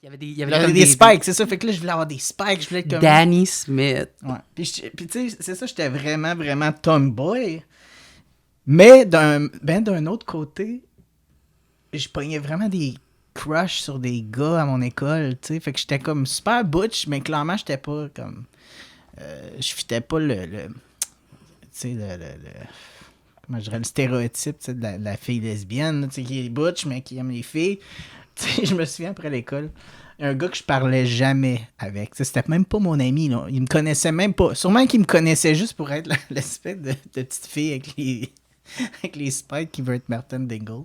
Il y avait des spikes, c'est ça. Fait que là, je voulais avoir des spikes. Je voulais être comme... Danny Smith. Ouais. Puis tu sais, c'est ça, j'étais vraiment, vraiment tomboy. Mais d'un autre côté, je pognais vraiment des crushs sur des gars à mon école, tu sais. Fait que j'étais comme super butch, mais clairement, j'étais pas comme... je fitais pas tu sais, comment je dirais, le stéréotype, tu sais, de la fille lesbienne, tu sais, qui est butch, mais qui aime les filles. Tu sais, je me souviens, après l'école, un gars que je parlais jamais avec. Tu sais, c'était même pas mon ami, là. Il me connaissait même pas. Sûrement qu'il me connaissait juste pour être l'espèce de petite fille avec les spikes qui veut être Martin Dingle.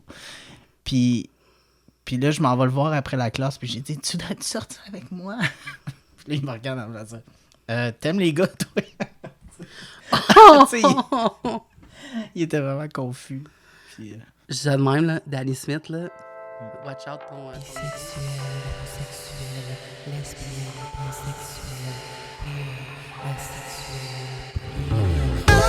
Puis là, je m'en vais le voir après la classe, puis j'ai dit, tu dois-tu sortir avec moi? Puis là, il me regarde en me disant, t'aimes les gars, toi? Tu sais, il était vraiment confus. Puis, Je dis de même, là, Danny Smith, là. Watch out ton... Bisexuel, sexuel, lesbienne, pansexuel, asexuel,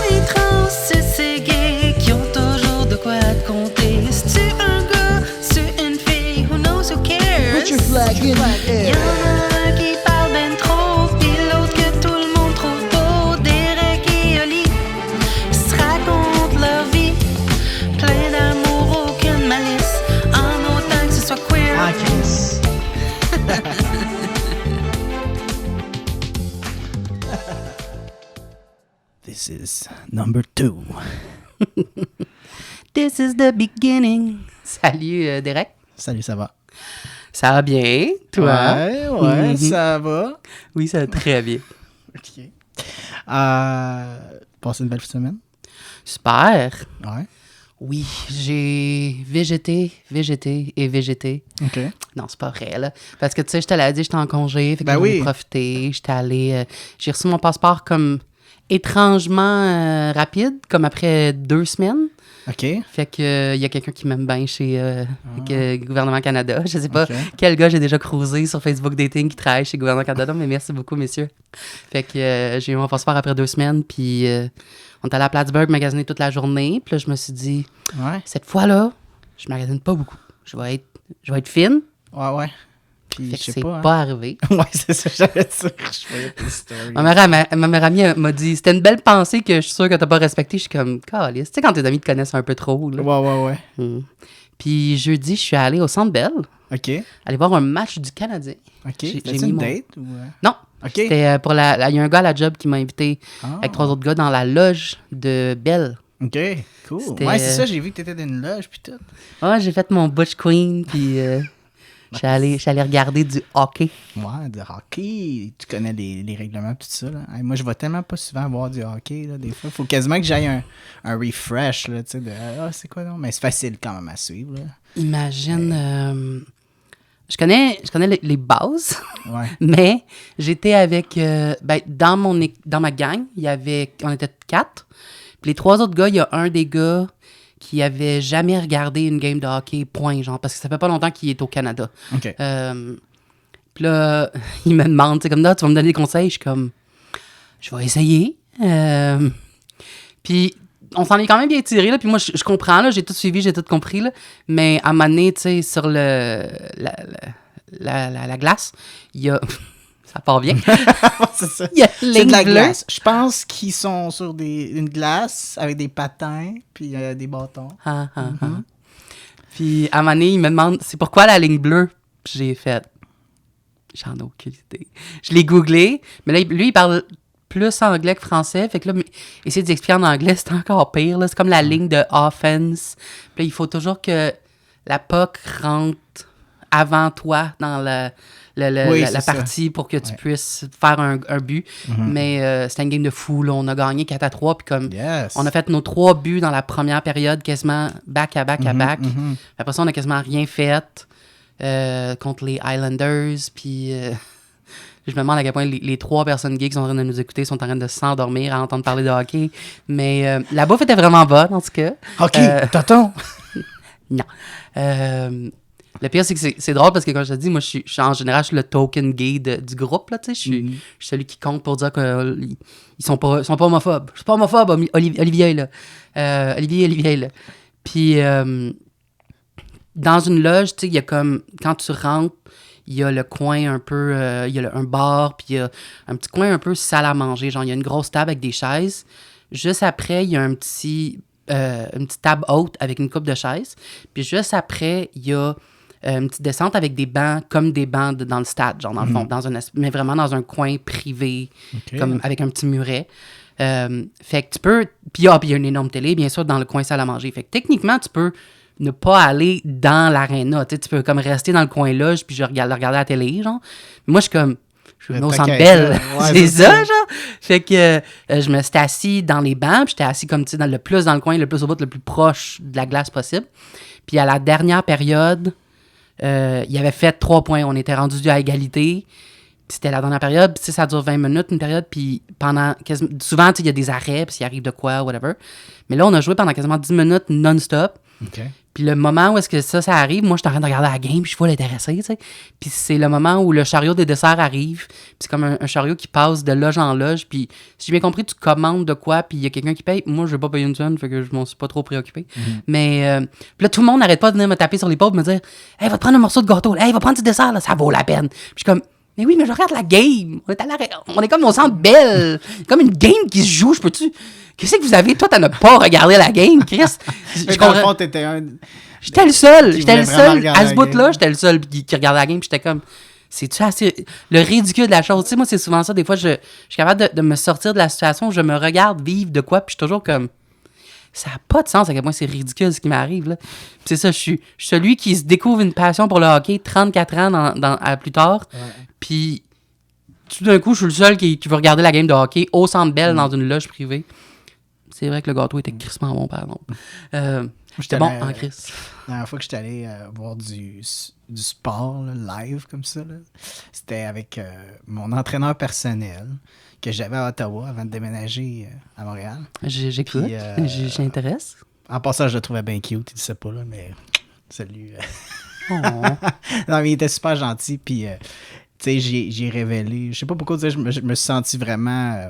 les trans, c'est gay qui ont toujours de quoi te compter. C'est-tu un gars, c'est une fille, who knows, who cares? Put your flag in the air. Y'en a qui parlent ben trop, pis l'autre que tout le monde trouve beau. Derek et Oli se racontent leur vie, plein d'amour, aucune malice, en autant que ce soit queer. Ah, Chris. This is number 2. This is the beginning. Salut, Derek. Salut, ça va? Ça va bien, toi? Ouais, Mhm. ça va. Oui, ça va très bien. OK. Passez une belle semaine? Super. Ouais. Oui, j'ai végété. OK. Non, c'est pas vrai, là. Parce que, tu sais, je te l'ai dit, j'étais en congé, fait que Ben j'en ai oui. profité. J'étais allée... j'ai reçu mon passeport comme étrangement rapide, comme après 2 semaines. OK. Fait que y a quelqu'un qui m'aime bien chez Gouvernement Canada. Je sais pas Ok. quel gars j'ai déjà cruisé sur Facebook Dating qui travaille chez Gouvernement Canada, mais merci beaucoup, messieurs. Fait que j'ai eu mon passeport après 2 semaines, puis on est allé à Plattsburgh magasiner toute la journée. Puis là, je me suis dit, Ouais. cette fois-là, je magasine pas beaucoup. Je vais être fine. Ouais. Puis, Fait je que sais c'est pas. pas arrivé. Hein. Ouais, c'est ça, j'allais dire. Je voyais tes stories. Ma meilleure amie elle m'a dit, c'était une belle pensée que je suis sûre que t'as pas respecté. Je suis comme, calisse. Tu sais, quand tes amis te connaissent un peu trop. Là. Ouais. Puis jeudi, je suis allée au Centre Bell, OK. aller voir un match du Canadien. OK. J'ai C'était mis une mon- date ou... Non, OK. c'était pour il y a un gars à la job qui m'a invité Ah. avec 3 autres gars dans la loge de Bell. OK, cool. C'était- Ouais, c'est ça, j'ai vu que t'étais dans une loge puis tout. Ouais, j'ai fait mon Butch Queen, puis je suis allée regarder du hockey. Ouais, du hockey, tu connais les règlements tout ça, là. Hey, moi, je vais tellement pas souvent voir du hockey, là, des fois. Faut quasiment que j'aille un refresh, là, tu sais, de « Ah, c'est quoi, non? » Mais c'est facile quand même à suivre, là. Imagine, je connais les bases, Ouais. mais j'étais avec, dans ma gang, on était 4. Puis les 3 autres gars, il y a un des gars qui avait jamais regardé une game de hockey, point, genre, parce que ça fait pas longtemps qu'il est au Canada. OK. Puis là, il me demande, tu sais, comme là, tu vas me donner des conseils. Je suis comme, je vais essayer. Puis on s'en est quand même bien tiré, là. Puis moi, je comprends, là, j'ai tout suivi, j'ai tout compris, là. Mais à un moment donné, tu sais, sur la glace, il y a... Ça part bien. c'est ça. Il y a C'est ligne de la bleue. glace. Je pense qu'ils sont sur une glace avec des patins puis des bâtons. Ah. Puis à un moment donné, il me demande, c'est pourquoi la ligne bleue? Puis j'ai fait, j'en ai aucune idée. Je l'ai googlé, mais là, lui, il parle plus anglais que français. Fait que là, essayer d'expliquer en anglais, c'est encore pire. Là. C'est comme la ligne de offense. Puis là, il faut toujours que la puck rentre avant toi dans la partie pour que tu puisses faire un but. Mais c'était une game de fou. Là. On a gagné 4-3. Puis comme Yes. on a fait nos 3 buts dans la première période quasiment back à back à back. Après ça, on a quasiment rien fait contre les Islanders. Puis je me demande à quel point les 3 personnes gays qui sont en train de nous écouter sont en train de s'endormir à entendre parler de hockey. Mais la bouffe était vraiment bonne, en tout cas. Hockey, tonton! Non. Le pire, c'est que c'est drôle parce que, comme je te dis, moi, je suis en général, je suis le token gay du groupe, là, tu sais. Je suis celui qui compte pour dire qu'ils sont pas homophobes. Je suis pas homophobe, Olivier, là. Olivier, là. Puis, dans une loge, tu sais, il y a comme, quand tu rentres, il y a le coin un peu, il y a un bar, puis il y a un petit coin un peu salle à manger. Genre, il y a une grosse table avec des chaises. Juste après, il y a une petite table haute avec une coupe de chaises. Puis juste après, il y a une petite descente avec des bancs, comme des bancs dans le stade, genre dans le fond, mais vraiment dans un coin privé, comme avec un petit muret. Fait que tu peux... Puis il y a une énorme télé, bien sûr, dans le coin salle à manger. Fait que techniquement, tu peux ne pas aller dans l'aréna. Tu peux comme rester dans le coin loge, puis regarder la télé, genre. Moi, je suis comme... Je suis venu au Centre Bell. C'est ça, genre. Fait que je me suis assis dans les bancs, puis j'étais assis comme, tu sais, le plus dans le coin, le plus au bout, le plus proche de la glace possible. Puis à la dernière période, il avait fait 3 points. On était rendu à égalité. Puis c'était la dernière période. Puis ça dure 20 minutes, une période. Puis pendant... Souvent, il y a des arrêts, puis s'il arrive de quoi, whatever. Mais là, on a joué pendant quasiment 10 minutes non-stop. Puis le moment où est-ce que ça arrive, moi, je suis en train de regarder la game, puis je suis full intéressé, tu sais. Puis c'est le moment où le chariot des desserts arrive, puis c'est comme un chariot qui passe de loge en loge, puis si j'ai bien compris, tu commandes de quoi, puis il y a quelqu'un qui paye. Moi, je vais pas payer une tonne, fait que je m'en suis pas trop préoccupé. Mais puis là, tout le monde n'arrête pas de venir me taper sur l'épaule, me dire « Hey, va te prendre un morceau de gâteau, hey, va prendre du dessert, là, ça vaut la peine. » Puis je suis comme « Mais oui, mais je regarde la game. On est comme au Centre Bell. Comme une game qui se joue, je peux-tu... Qu'est-ce que vous avez, toi, à ne pas regarder la game, Chris? » Dans le fond, t'étais un... J'étais le seul. À ce bout-là, j'étais le seul qui regardait la game. Puis j'étais comme, c'est-tu assez... Le ridicule de la chose. Tu sais, moi, c'est souvent ça. Des fois, je suis capable de me sortir de la situation où je me regarde vivre de quoi. Puis je suis toujours comme, ça n'a pas de sens à quel point c'est ridicule ce qui m'arrive, là. Puis c'est ça, je suis celui qui se découvre une passion pour le hockey 34 ans à plus tard. Puis tout d'un coup, je suis le seul qui veut regarder la game de hockey au Centre Bell dans une loge privée. C'est vrai que le gâteau était crissement bon, par exemple. J'étais bon en crise. La dernière fois que j'étais allé voir du sport là, live comme ça, là, c'était avec mon entraîneur personnel que j'avais à Ottawa avant de déménager à Montréal. J'écoute, j'intéresse. En passant, je le trouvais bien cute, il ne sait pas, là, mais salut. Oh. Non, mais il était super gentil, puis tu sais, j'ai révélé, je sais pas pourquoi, je me suis senti vraiment...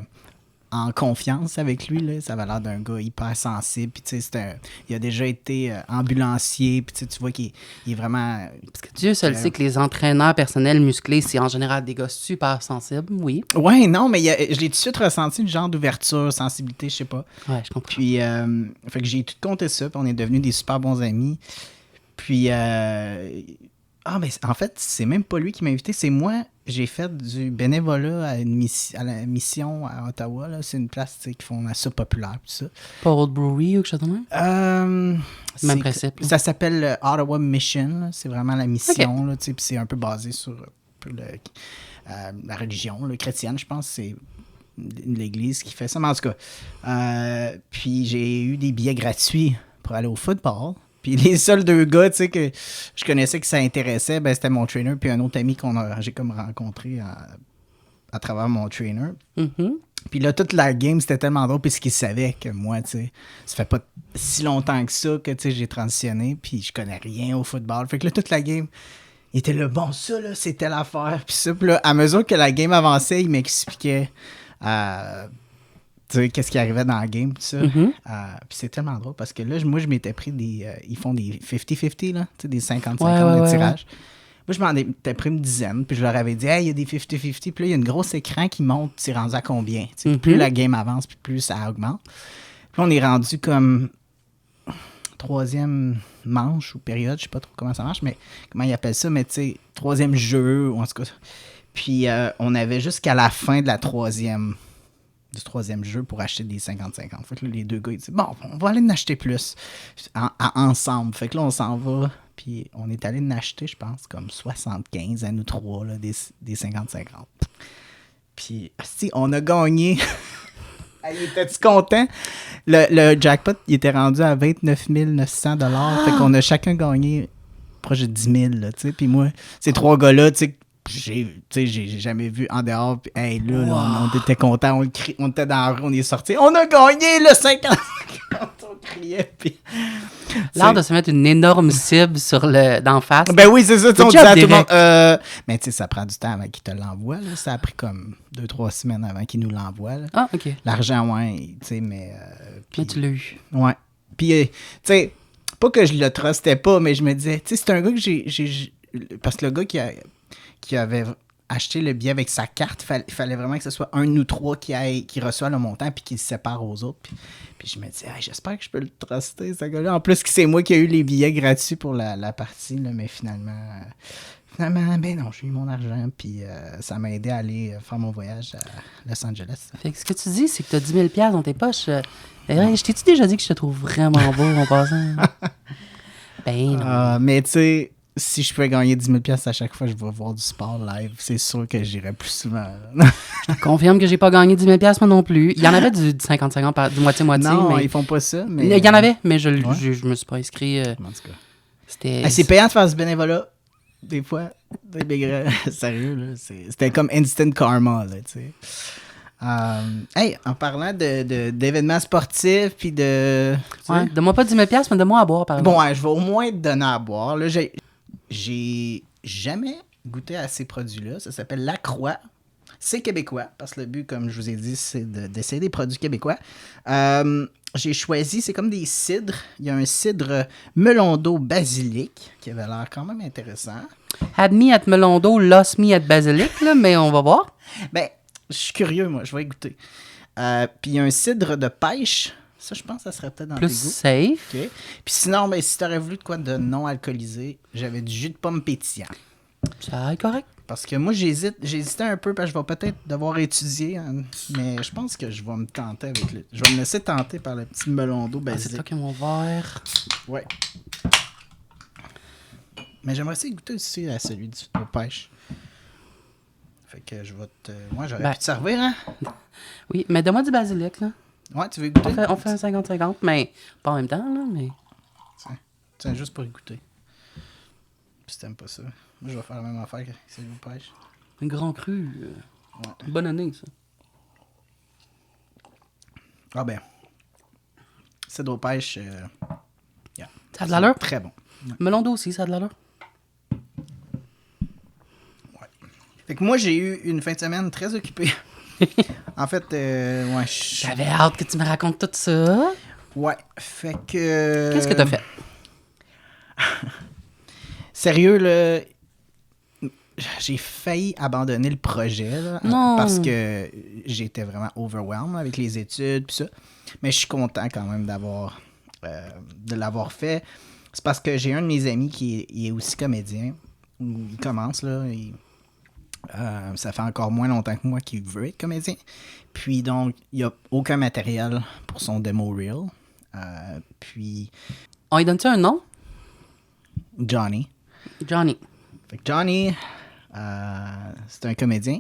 en confiance avec lui, là. Ça avait l'air d'un gars hyper sensible. Puis, tu sais, il a déjà été ambulancier. Puis, tu vois qu'il est vraiment... Parce que Dieu seul sait que les entraîneurs personnels musclés, c'est en général des gars super sensibles, oui. Ouais, non, mais je l'ai tout de suite ressenti, une genre d'ouverture, sensibilité, je sais pas. Ouais, je comprends. Puis, fait que j'ai tout compté ça. Puis, on est devenus des super bons amis. Puis, mais en fait, c'est même pas lui qui m'a invité, c'est moi. J'ai fait du bénévolat à la mission à Ottawa. Là. C'est une place qui font la soupe populaire. Tout ça. Pas Old Brewery ou quelque chose de même? Même principe. Ça s'appelle Ottawa Mission. Là. C'est vraiment la mission. Là, puis c'est un peu basé sur la religion chrétienne, je pense. C'est l'église qui fait ça. Mais en tout cas, puis j'ai eu des billets gratuits pour aller au football. Puis les seuls 2 gars, tu sais, que je connaissais que ça intéressait, ben c'était mon trainer puis un autre ami j'ai comme rencontré à travers mon trainer. Puis là, toute la game, c'était tellement drôle puisqu'il savait que moi, tu sais, ça fait pas si longtemps que ça que, tu sais, j'ai transitionné puis je connais rien au football. Fait que là, toute la game, il était là, bon, ça, là, c'était l'affaire. Puis ça, puis là, à mesure que la game avançait, il m'expliquait... tu sais, qu'est-ce qui arrivait dans la game, tout ça. Puis c'est tellement drôle parce que là, moi, je m'étais pris ils font des 50-50, là, tu sais, des 50-50 de tirage. Moi, je m'en étais pris une dizaine, puis je leur avais dit, hey, il y a des 50-50, puis là, il y a un gros écran qui monte, tu es rendu à combien? Tu sais, plus la game avance, puis plus ça augmente. Puis on est rendu comme 3e manche ou période, je sais pas trop comment ça marche, mais comment ils appellent ça, mais tu sais, 3e jeu, ou en tout cas. Puis on avait jusqu'à la fin de du 3e jeu pour acheter des 50-50. Fait que là, les 2 gars, ils disent, bon, on va aller en acheter plus ensemble. Fait que là, on s'en va. Puis on est allé en acheter, je pense, comme 75 à nous 3, là, des 50-50. Puis, si, on a gagné. Était-tu content? Le jackpot, il était rendu à 29 900 $. Fait qu'on a chacun gagné proche de 10 000, là, tu sais. Puis moi, ces 3 gars-là, tu sais, j'ai jamais vu en dehors. Puis, hey, là, on était contents. On était dans la rue, on est sortis. On a gagné le 50. On criait. Puis, l'art de se mettre une énorme cible d'en face. Ben oui, c'est ça. On disait à tout le monde. Mais tu sais, ça prend du temps avant qu'ils te l'envoient. Là. Ça a pris comme 2-3 semaines avant qu'ils nous l'envoient. Là. Ah, OK. L'argent, ouais. Tu sais, mais. Mais tu l'as eu. Ouais. Puis, tu sais, pas que je le trustais pas, mais je me disais, tu sais, c'est un gars que j'ai. Parce que le gars qui avait acheté le billet avec sa carte. Il fallait vraiment que ce soit un de nous trois qui reçoit le montant puis qui le sépare aux autres. Puis je me dis, hey, j'espère que je peux le truster, ce gars-là. En plus, c'est moi qui ai eu les billets gratuits pour la partie, là, mais finalement, ben non, j'ai eu mon argent, puis ça m'a aidé à aller faire mon voyage à Los Angeles. Fait que ce que tu dis, c'est que tu as 10 000 $ dans tes poches. Je t'ai-tu déjà dit que je te trouve vraiment beau en passant? Ben non. Mais tu sais, si je pouvais gagner 10 000 $ à chaque fois, je vais voir du sport live. C'est sûr que j'irais plus souvent. Je te confirme que j'ai pas gagné 10 000 $ moi non plus. Il y en avait du 50-50, du moitié-moitié. Non, mais... ils font pas ça. Mais... Il y en avait, mais je me suis pas inscrit. En tout cas. C'était... C'est payant de faire ce bénévolat. Des fois, sérieux, là, c'était comme instant karma, là, tu sais. Hey, en parlant d'événements sportifs, puis de... Ouais, donne-moi pas 10 000 $, mais donne-moi à boire, par exemple. Bon, ouais, je vais au moins te donner à boire. Là, j'ai jamais goûté à ces produits-là. Ça s'appelle La Croix. C'est québécois, parce que le but, comme je vous ai dit, c'est d'essayer des produits québécois. J'ai choisi, c'est comme des cidres. Il y a un cidre melon d'eau basilic qui avait l'air quand même intéressant. Had me at melon d'eau, lost me at basilic, là, mais on va voir. Ben, je suis curieux, moi, je vais goûter. Puis il y a un cidre de pêche. Ça, je pense que ça serait peut-être dans tes Plus goûts. safe. Okay. Puis sinon, ben, si tu aurais voulu de quoi de non alcoolisé, j'avais du jus de pomme pétillant. Ça est correct. Parce que moi, j'hésitais un peu, parce que je vais peut-être devoir étudier, hein, mais je pense que je vais me tenter avec je vais me laisser tenter par le petit melon d'eau C'est basique. toi qui as mon verre. Ouais. Mais j'aimerais essayer de goûter aussi à celui au pêche. Fait que je vais te... Moi, j'aurais pu te servir, hein? Oui, mais donne-moi du basilic, là. Ouais, tu veux goûter? On fait un 50-50, mais pas en même temps, là, mais... Tiens, juste pour y goûter. Puis si t'aimes pas ça. Moi, je vais faire la même affaire que celui au pêche. Un grand cru. Ouais. Bonne année, ça. Ah ben. C'est au pêche... yeah. Ça a de l'allure? Très bon. Ouais. Melon d'eau aussi, ça a de l'allure. Ouais. Fait que moi, j'ai eu une fin de semaine très occupée. En fait, ouais. J'avais hâte que tu me racontes tout ça. Ouais. Fait que... Qu'est-ce que t'as fait? Sérieux, là... J'ai failli abandonner le projet, là, Non. parce que j'étais vraiment overwhelmed avec les études pis ça. Mais je suis content quand même de l'avoir fait. C'est parce que j'ai un de mes amis qui est aussi comédien. Il commence, là. Ça fait encore moins longtemps que moi qu'il veut être comédien. Puis donc, il n'y a aucun matériel pour son démo reel. Puis On lui donne-tu un nom? Johnny. Johnny. Fait que Johnny, c'est un comédien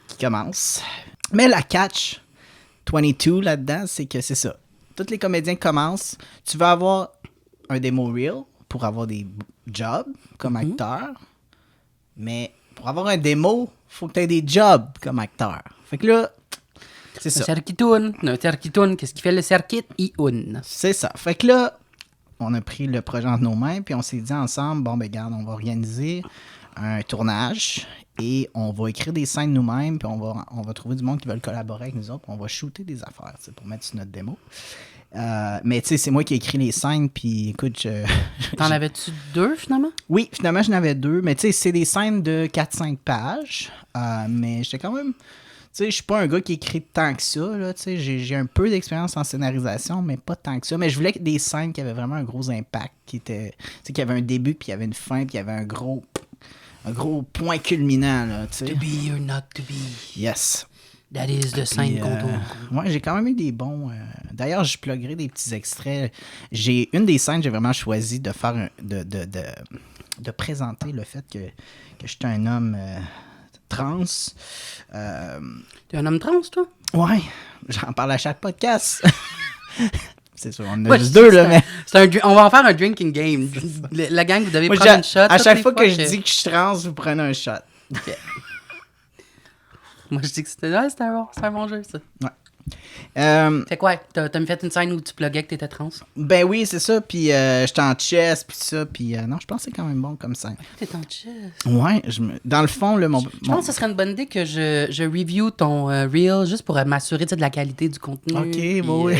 qui commence. Mais la catch 22 là-dedans, c'est que c'est ça. Tous les comédiens commencent. Tu vas avoir un démo reel pour avoir des jobs comme acteur. Mais pour avoir un démo, il faut que tu aies des jobs comme acteur. Fait que là, c'est Un ça. cercle qui tourne. Qu'est-ce qui fait le circuit? Il tourne. C'est ça. Fait que là, on a pris le projet entre nos mains, puis on s'est dit ensemble, bon, ben regarde, on va organiser un tournage et on va écrire des scènes nous-mêmes, puis on va trouver du monde qui veut collaborer avec nous autres, puis on va shooter des affaires, pour mettre sur notre démo. Mais tu sais, c'est moi qui ai écrit les scènes, puis écoute, T'en avais-tu 2, finalement? Oui, finalement, j'en avais 2, mais tu sais, c'est des scènes de 4-5 pages, mais j'étais quand même... Tu sais, je suis pas un gars qui écrit tant que ça, là, tu sais, j'ai un peu d'expérience en scénarisation, mais pas tant que ça. Mais je voulais des scènes qui avaient vraiment un gros impact, qui avait un début, puis il y avait une fin, puis il y avait un gros point culminant, là, tu sais. To be or not to be. Yes. That is the scène qu'on tourne. Ouais, j'ai quand même eu des bons... D'ailleurs, je pluguerai des petits extraits. Une des scènes, j'ai vraiment choisi de faire de présenter le fait que je suis un homme... trans. T'es un homme trans, toi? Ouais, j'en parle à chaque podcast. C'est sûr, on en a Ouais, juste 2, là, mais... On va en faire un drinking game. La gang, vous devez Moi, prendre une shot. à toutes chaque les fois que je dis que je suis trans, vous prenez un shot. Ok. Moi, je dis que c'était un bon jeu, ça. Ouais. Fait quoi? T'as fait une scène où tu pluguais que t'étais trans? Ben oui, c'est ça, puis j'étais en chess, puis ça, puis non, je pense que c'est quand même bon comme scène. T'es en chess. Ouais, dans le fond, là, Je pense que ce serait une bonne idée que je review ton reel juste pour m'assurer de la qualité du contenu. Ok, puis, bon, oui.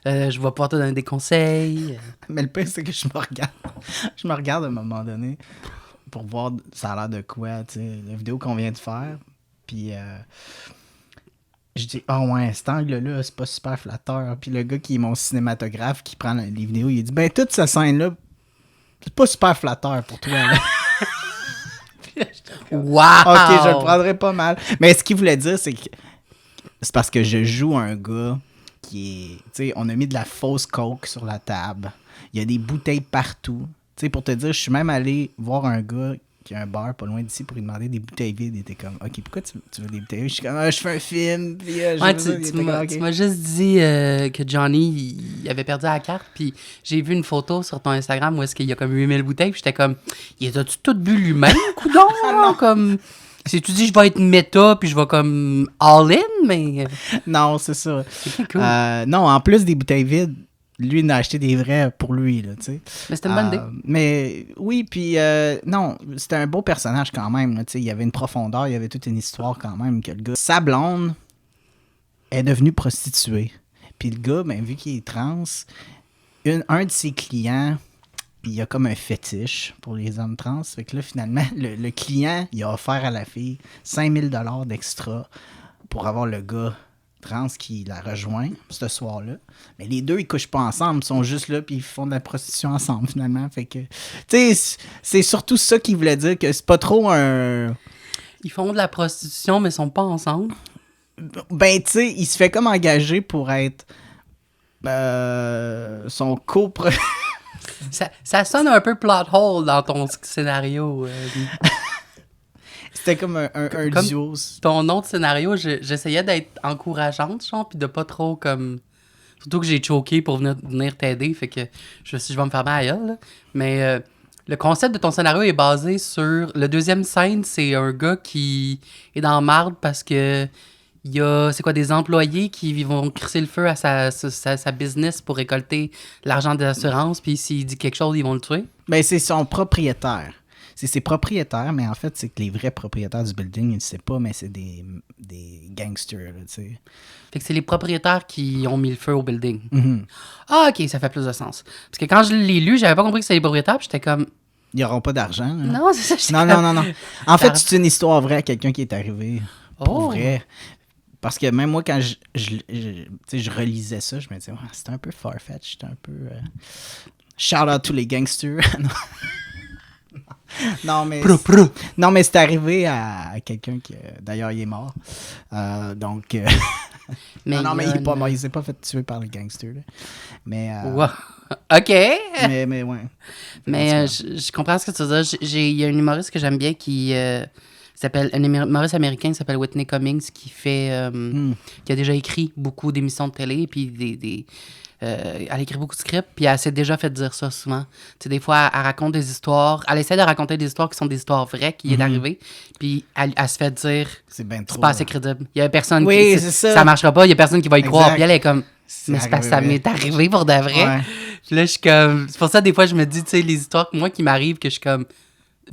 Je vais pouvoir te donner des conseils. Mais le pire, c'est que je me regarde à un moment donné. pour voir ça a l'air de quoi, tu sais, la vidéo qu'on vient de faire. Puis je dis, ah ouais, cet angle-là, c'est pas super flatteur. Puis le gars qui est mon cinématographe, qui prend les vidéos, il dit, ben toute cette scène-là, c'est pas super flatteur pour toi, là. Wow! Ok, je le prendrais pas mal. Mais ce qu'il voulait dire, c'est que c'est parce que je joue un gars qui est... Tu sais, on a mis de la fausse coke sur la table. Il y a des bouteilles partout. Tu sais, pour te dire, je suis même allé voir un gars qui a un bar pas loin d'ici pour lui demander des bouteilles vides. Il était comme, ok, pourquoi tu veux des bouteilles vides? Je suis comme, ah, je fais un film. Puis, Ouais, tu m'as juste dit que Johnny, il avait perdu la carte, puis j'ai vu une photo sur ton Instagram où est-ce qu'il y a comme 8000 bouteilles, puis j'étais comme, il a-tu tout bu lui-même, coudonc? Là, comme... Si tu dis je vais être méta puis je vais comme all-in, mais... Non, c'est ça. C'est cool. Non, en plus des bouteilles vides, lui, il a acheté des vrais pour lui, là, tu sais. Mais c'était une bonne idée. Mais oui, puis non, c'était un beau personnage quand même, là, tu sais. Il y avait une profondeur, il y avait toute une histoire quand même que le gars... Sa blonde est devenue prostituée. Puis le gars, ben, vu qu'il est trans, un de ses clients... il y a comme un fétiche pour les hommes trans. Fait que là, finalement, le client, il a offert à la fille 5000 $ d'extra pour avoir le gars trans qui la rejoint ce soir-là. Mais les deux, ils couchent pas ensemble. Ils sont juste là puis ils font de la prostitution ensemble, finalement. Fait que, tu sais, c'est surtout ça qu'il voulait dire, que c'est pas trop un... Ils font de la prostitution, mais ils sont pas ensemble. Ben, tu sais, il se fait comme engager pour être son Ça sonne un peu plot hole dans ton scénario. C'était comme un Comme duo. Ton autre scénario, j'essayais d'être encourageante, genre, puis de pas trop comme... Surtout que j'ai choqué pour venir t'aider, fait que je me suis dit, je vais me faire mal à gueule, là. Mais le concept de ton scénario est basé sur... Le deuxième scène, c'est un gars qui est dans la marde parce que il y a, c'est quoi, des employés qui vont crisser le feu à sa business pour récolter l'argent des assurances, puis s'il dit quelque chose, ils vont le tuer. Ben, c'est son propriétaire. C'est ses propriétaires, mais en fait, c'est que les vrais propriétaires du building, ils ne savent pas, mais c'est des gangsters, là, tu sais. Fait que c'est les propriétaires qui ont mis le feu au building. Mm-hmm. Ah, ok, ça fait plus de sens. Parce que quand je l'ai lu, j'avais pas compris que c'était les propriétaires, puis j'étais comme... Ils n'auront pas d'argent. Hein? Non, c'est ça, j'étais Non, comme... non. En fait, c'est une histoire vraie à quelqu'un qui est arrivé. Pour Oh. vrai. Parce que même moi, quand je relisais ça, je me disais, ouais, c'était un peu farfetch, c'était un peu... Shout out tous les gangsters. Non, mais... Non, mais c'est arrivé à quelqu'un qui... D'ailleurs, il est mort. Donc... Mais non, mais il y a il est pas une- mort. Il s'est pas fait tuer par les gangsters. Là. Mais... Wow. OK. mais ouais. Mais je comprends ce que tu veux dire. Il y a un humoriste que j'aime bien qui s'appelle... Un humoriste américain qui s'appelle Whitney Cummings qui fait... qui a déjà écrit beaucoup d'émissions de télé, puis elle écrit beaucoup de scripts, puis elle s'est déjà fait dire ça souvent. Tu sais, des fois, elle raconte des histoires. Elle essaie de raconter des histoires qui sont des histoires vraies, qui est arrivé, puis elle se fait dire... C'est bien trop... C'est pas assez crédible. Il y a personne Oui, qui... c'est ça. Ça marchera pas, il y a personne qui va y croire. Exact. Puis elle est comme... C'est Mais c'est parce que ça arrivé. m'est arrivé pour de vrai. Ouais. Puis là, je suis comme... C'est pour ça, des fois, je me dis, tu sais, les histoires moi qui m'arrivent, que je suis comme...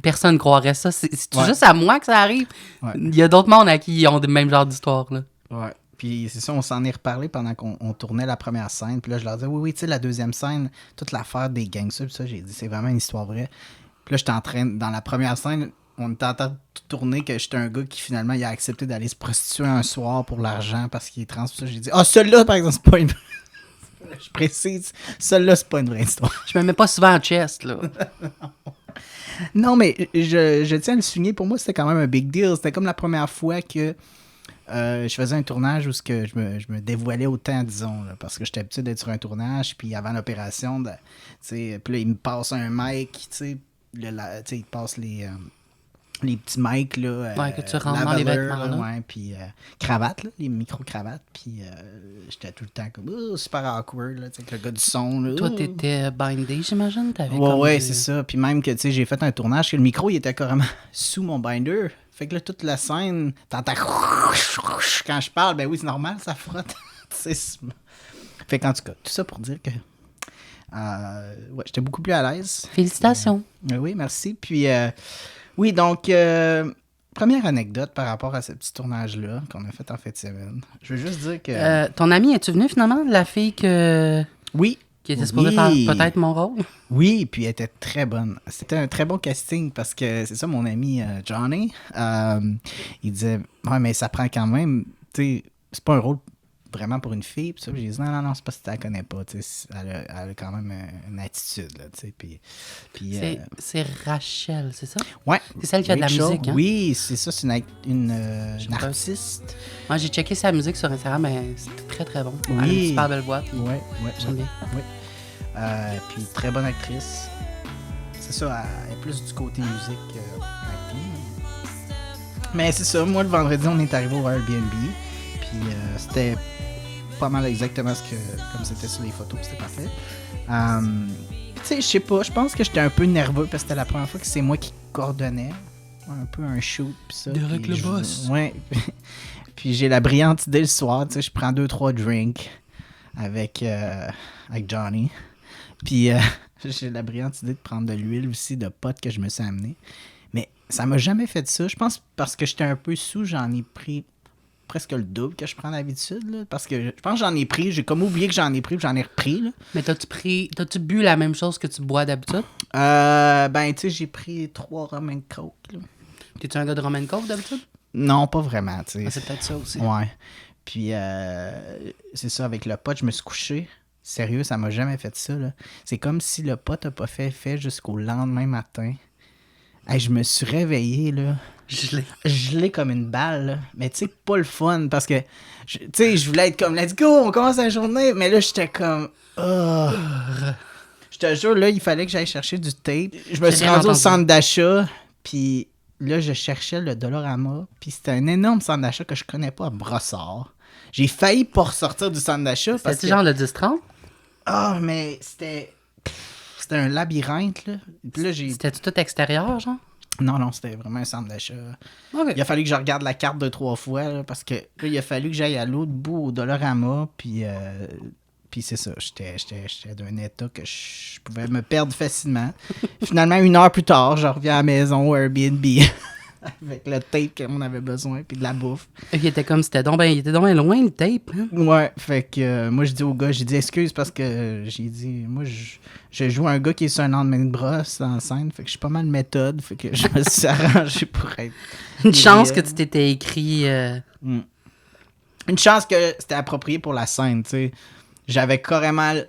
Personne ne croirait ça. C'est Ouais. juste à moi que ça arrive. Ouais. Il y a d'autres mondes à qui ont le même genre d'histoire, là. Ouais. Puis c'est ça, on s'en est reparlé pendant qu'on tournait la première scène. Puis là, je leur disais, oui, tu sais, la deuxième scène, toute l'affaire des gangsters, puis ça, j'ai dit, c'est vraiment une histoire vraie. Puis là, j'étais en train, dans la première scène, on était en train de tourner que j'étais un gars qui, finalement, il a accepté d'aller se prostituer un soir pour l'argent parce qu'il est trans. Puis ça, j'ai dit, celui-là, par exemple, c'est pas une... Je précise, celui-là, c'est pas une vraie histoire. Je me mets pas souvent en chest, là. Non, mais je tiens à le souligner, pour moi, c'était quand même un big deal. C'était comme la première fois que je faisais un tournage où je me dévoilais autant, disons, là, parce que j'étais habitué d'être sur un tournage, puis avant l'opération, tu sais, puis là, il me passe un mic, tu sais, tu sais, il te passe les petits mics, là. Ouais, que tu rentres dans les lavalier, vêtements, là. Ouais, puis cravate, là, les micro-cravates, puis j'étais tout le temps comme, super awkward, là, tu sais, avec le gars du son, là. Toi, t'étais bindé, j'imagine? T'avais Ouais, comme ouais, du- c'est ça. Puis même que, tu sais, j'ai fait un tournage que le micro, il était carrément sous mon binder. Fait que là, toute la scène, t'entends... Quand je parle, ben oui, c'est normal, ça frotte. Tu sais, fait qu'en tout cas, tout ça pour dire que... ouais, j'étais beaucoup plus à l'aise. Félicitations. Oui, merci. Puis, oui, donc, première anecdote par rapport à ce petit tournage-là qu'on a fait en fin de semaine. Je veux juste dire que... Ton amie, es-tu venue, finalement? La fille que... Oui, Qui était supposé faire peut-être mon rôle. Oui, puis elle était très bonne. C'était un très bon casting parce que c'est ça, mon ami Johnny, il disait « Ouais, mais ça prend quand même, tu sais, c'est pas un rôle vraiment pour une fille. » Puis ça, j'ai dit « Non, c'est pas si tu la connais pas, tu sais, elle a quand même une attitude, là, tu sais. » Puis C'est Rachel, c'est ça? ouais. C'est celle qui a de la Rachel, musique, hein? Oui, c'est ça, c'est une artiste. Moi, j'ai checké sa musique sur Instagram, mais c'était très, très bon. Elle a une Oui. super belle voix. Puis Ouais, j'aime bien. Oui. Puis très bonne actrice. C'est ça, elle est plus du côté musique acting. Mais c'est ça, moi le vendredi on est arrivé au Airbnb. Puis c'était pas mal exactement comme c'était sur les photos, c'était parfait. Tu sais, je sais pas, je pense que j'étais un peu nerveux parce que c'était la première fois que c'est moi qui coordonnais. Un peu un shoot pis ça. Derek le boss. Ouais. Puis j'ai la brillante idée le soir, tu sais, je prends 2-3 drinks avec Johnny. Puis j'ai la brillante idée de prendre de l'huile aussi de potes que je me suis amené. Mais ça m'a jamais fait ça. Je pense parce que j'étais un peu sous, j'en ai pris presque le double que je prends d'habitude. Là, parce que je pense que j'en ai pris. J'ai comme oublié que j'en ai pris puis j'en ai repris. Là. Mais t'as-tu bu la même chose que tu bois d'habitude? Ben, tu sais, j'ai pris 3 rum and coke. Là. T'es-tu un gars de rum and coke d'habitude? Non, pas vraiment, tu sais. Ah, c'est peut-être ça aussi. Ouais. Puis, c'est ça, avec le pot, je me suis couché. Sérieux, ça m'a jamais fait ça, là. C'est comme si le pot n'a pas fait effet jusqu'au lendemain matin. Hey, je me suis réveillé, là. Gelé comme une balle, là. Mais tu sais, pas le fun, parce que, tu sais, je voulais être comme, let's go, on commence la journée. Mais là, j'étais comme, oh. Je te jure, là, il fallait que j'aille chercher du tape. Je me suis rendu au centre d'achat, puis là, je cherchais le Dollarama, puis c'était un énorme centre d'achat que je connais pas à Brossard. J'ai failli pas ressortir du centre d'achat. C'était-tu genre le 10-30? Ah, mais c'était un labyrinthe, là. Puis là, C'était-tu tout extérieur, genre? Non, c'était vraiment un centre d'achat. Okay. Il a fallu que je regarde la carte 2-3 fois, là, parce que là, il a fallu que j'aille à l'autre bout au Dollarama, puis c'est ça, j'étais d'un état que je pouvais me perdre facilement. Finalement, 1 heure plus tard, je reviens à la maison au Airbnb avec le tape qu'on avait besoin, puis de la bouffe. Il était comme, il était donc bien loin, le tape. Hein? Ouais, fait que moi, je dis au gars, j'ai dit excuse parce que j'ai dit, moi, je joue un gars qui est sur un lendemain de brosse dans la scène, fait que je suis pas mal méthode, fait que je me suis arrangé pour être... Une chance que tu t'étais écrit... Une chance que c'était approprié pour la scène, tu sais. J'avais carrément, tu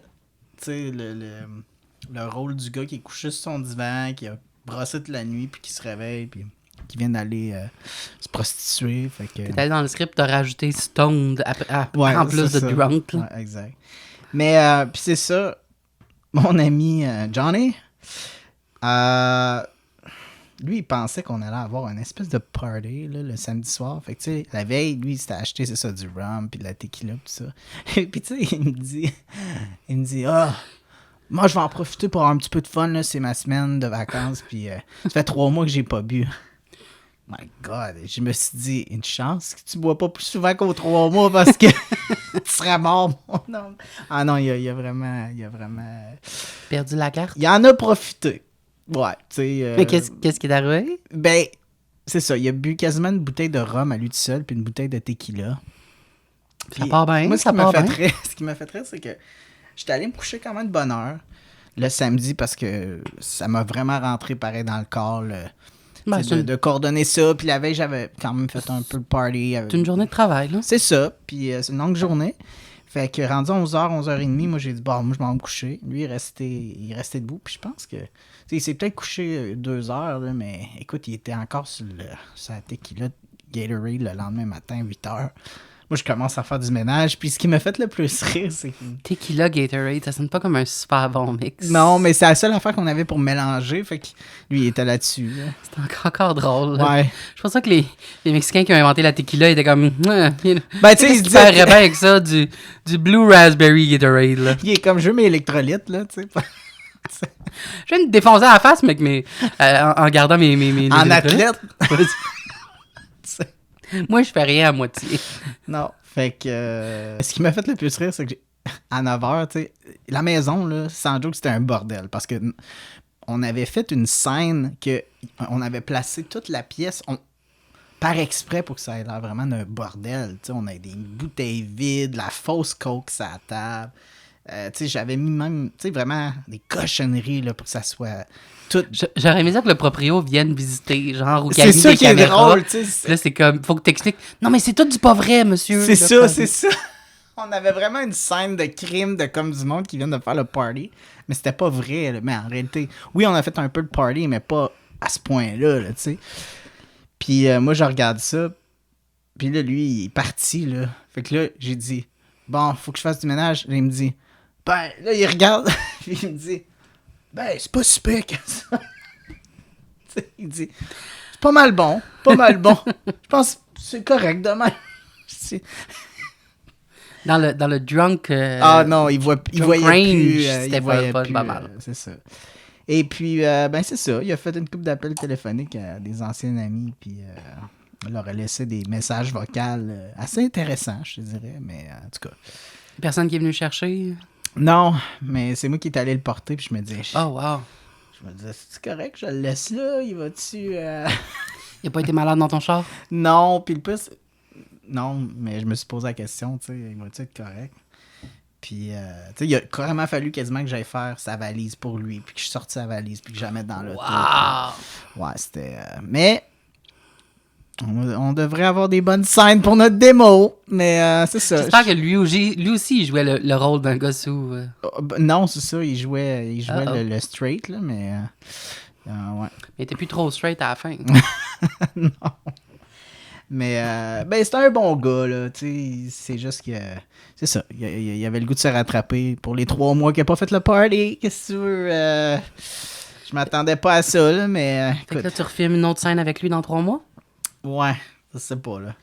sais, le rôle du gars qui est couché sur son divan, qui a brossé toute la nuit, puis qui se réveille, puis qui vient d'aller se prostituer. Fait que... T'es allé dans le script, t'as rajouté stoned ouais, en plus de ça. drunk. Ouais, exact. Mais, puis c'est ça, mon ami Johnny, lui, il pensait qu'on allait avoir une espèce de party là, le samedi soir. Fait que, tu sais, la veille, lui, il s'était acheté, c'est ça, du rhum, puis de la tequila, tout ça. Et puis, tu sais, il me dit, moi, je vais en profiter pour avoir un petit peu de fun, là, c'est ma semaine de vacances, puis ça fait 3 mois que j'ai pas bu. My God, je me suis dit, une chance que tu bois pas plus souvent qu'aux 3 mois parce que tu serais mort, mon homme. Ah non, il a vraiment... Perdu la carte? Il en a profité. Ouais, tu sais... Mais qu'est-ce qui est arrivé? Ben, c'est ça. Il a bu quasiment une bouteille de rhum à lui tout seul, puis une bouteille de tequila. Ça part bien, moi, ça part bien. Ce qui m'a fait rire, c'est que j'étais allé me coucher quand même de bonne heure le samedi parce que ça m'a vraiment rentré pareil dans le corps, de coordonner ça. Puis la veille, j'avais quand même fait un peu le party. C'est une journée de travail, là. C'est ça. Puis c'est une longue journée. Fait que rendu 11h, 11h30, moi j'ai dit, bon, moi je m'en vais me coucher. Lui, il restait debout. Puis je pense que, il s'est peut-être couché 2 heures, là, mais écoute, il était encore sur sa tequila Gatorade le lendemain matin, 8h. Moi, je commence à faire du ménage. Puis ce qui m'a fait le plus rire, c'est que... Tequila Gatorade, ça sonne pas comme un super bon mix. Non, mais c'est la seule affaire qu'on avait pour mélanger. Fait que lui, il était là-dessus. Là. C'est encore drôle. Là. Ouais. Je pense que les Mexicains qui ont inventé la tequila étaient comme... Ben, tu sais, ils disaient bien avec ça, du Blue Raspberry Gatorade. Là. Il est comme je veux mes électrolytes, là, tu sais. Je viens de défoncer à la face, mec, mais en gardant mes en athlète. Moi, je fais rien à moitié. Non. Fait que... ce qui m'a fait le plus rire, c'est que à 9h, tu sais, la maison, là, sans doute, c'était un bordel. Parce que on avait fait une scène que on avait placé toute la pièce par exprès pour que ça ait l'air vraiment d'un bordel. Tu sais, on avait des bouteilles vides, la fausse coke sur la table. Tu sais, j'avais mis même, tu sais, vraiment des cochonneries là, pour que ça soit tout. J'aurais aimé ça que le proprio vienne visiter, genre, ou qu'il y C'est ait ça des qui est caméras. drôle, tu sais. Puis là, c'est comme, faut que t'expliques. Non, mais c'est tout du pas vrai, monsieur. C'est Là, ça, comme- c'est ça. On avait vraiment une scène de crime de comme du monde qui vient de faire le party. Mais c'était pas vrai, là. Mais en réalité, oui, on a fait un peu de party, mais pas à ce point-là, là, tu sais. Puis moi, je regarde ça. Puis là, lui, il est parti, là. Fait que là, j'ai dit, bon, faut que je fasse du ménage. Là, il me dit, ben, là, il regarde. Puis il me dit, ben, c'est pas super que ça. Tu sais, il dit, c'est pas mal bon. Pas mal bon. Je pense que c'est correct demain. Dans le drunk. Ah non, il Drunk voyait range, plus. c'était Il voyait pas plus, mal. c'est ça. Et puis, ben c'est ça. Il a fait une couple d'appels téléphoniques à des anciens amis, puis il leur a laissé des messages vocaux assez intéressants, je te dirais, mais en tout cas. Personne qui est venu chercher. Non, mais c'est moi qui est allé le porter, puis je me disais, Oh, wow. je me disais, c'est correct, je le laisse là, il va-tu... Il a pas été malade dans ton char? Non, puis le plus... Non, mais je me suis posé la question, tu sais, il va-tu être correct? Puis, tu sais, il a carrément fallu quasiment que j'aille faire sa valise pour lui, puis que je sorte sa valise, puis que je la mette dans l'auto. Wow! Ouais, c'était... mais... On devrait avoir des bonnes scènes pour notre démo, mais c'est ça. J'espère que lui aussi, il jouait le rôle d'un gars sous... Non, c'est ça, il jouait Uh-oh. le straight, là, mais... ouais. Mais il était plus trop straight à la fin. Non. Mais, ben, c'était un bon gars, là, tu sais, c'est juste que... C'est ça, il avait le goût de se rattraper pour les 3 mois qu'il n'a pas fait le party, qu'est-ce que tu veux... je m'attendais pas à ça, là, mais... Fait que là, tu refilmes une autre scène avec lui dans 3 mois? Ouais, je sais pas, là.